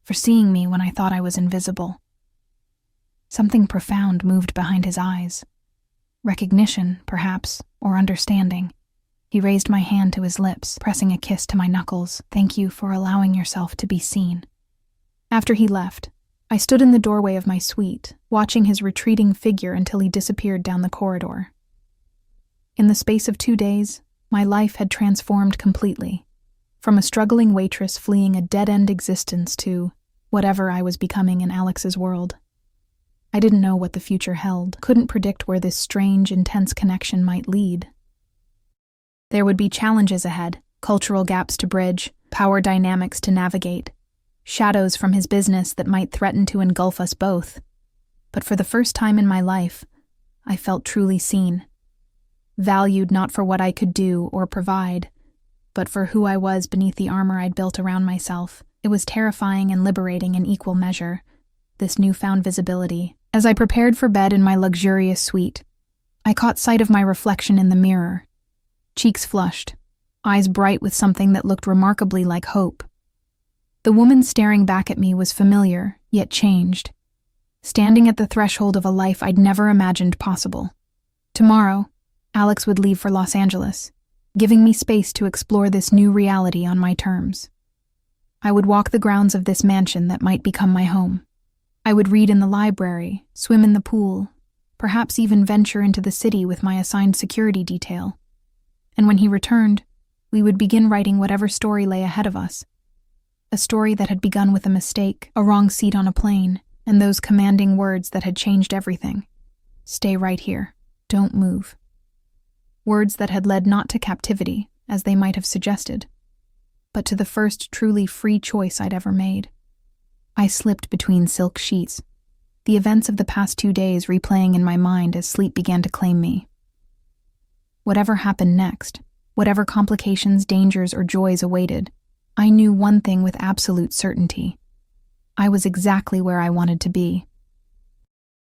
for seeing me when I thought I was invisible." Something profound moved behind his eyes. Recognition, perhaps, or understanding. He raised my hand to his lips, pressing a kiss to my knuckles. "Thank you for allowing yourself to be seen." After he left, I stood in the doorway of my suite, watching his retreating figure until he disappeared down the corridor. In the space of 2 days, my life had transformed completely, from a struggling waitress fleeing a dead-end existence to whatever I was becoming in Alex's world. I didn't know what the future held, couldn't predict where this strange, intense connection might lead. There would be challenges ahead, cultural gaps to bridge, power dynamics to navigate, shadows from his business that might threaten to engulf us both. But for the first time in my life, I felt truly seen. Valued not for what I could do or provide, but for who I was beneath the armor I'd built around myself. It was terrifying and liberating in equal measure, this newfound visibility. As I prepared for bed in my luxurious suite, I caught sight of my reflection in the mirror. Cheeks flushed, eyes bright with something that looked remarkably like hope. The woman staring back at me was familiar, yet changed, standing at the threshold of a life I'd never imagined possible. Tomorrow, Alex would leave for Los Angeles, giving me space to explore this new reality on my terms. I would walk the grounds of this mansion that might become my home. I would read in the library, swim in the pool, perhaps even venture into the city with my assigned security detail. And when he returned, we would begin writing whatever story lay ahead of us. A story that had begun with a mistake, a wrong seat on a plane, and those commanding words that had changed everything. "Stay right here. Don't move." Words that had led not to captivity, as they might have suggested, but to the first truly free choice I'd ever made. I slipped between silk sheets, the events of the past 2 days replaying in my mind as sleep began to claim me. Whatever happened next, whatever complications, dangers, or joys awaited, I knew one thing with absolute certainty. I was exactly where I wanted to be.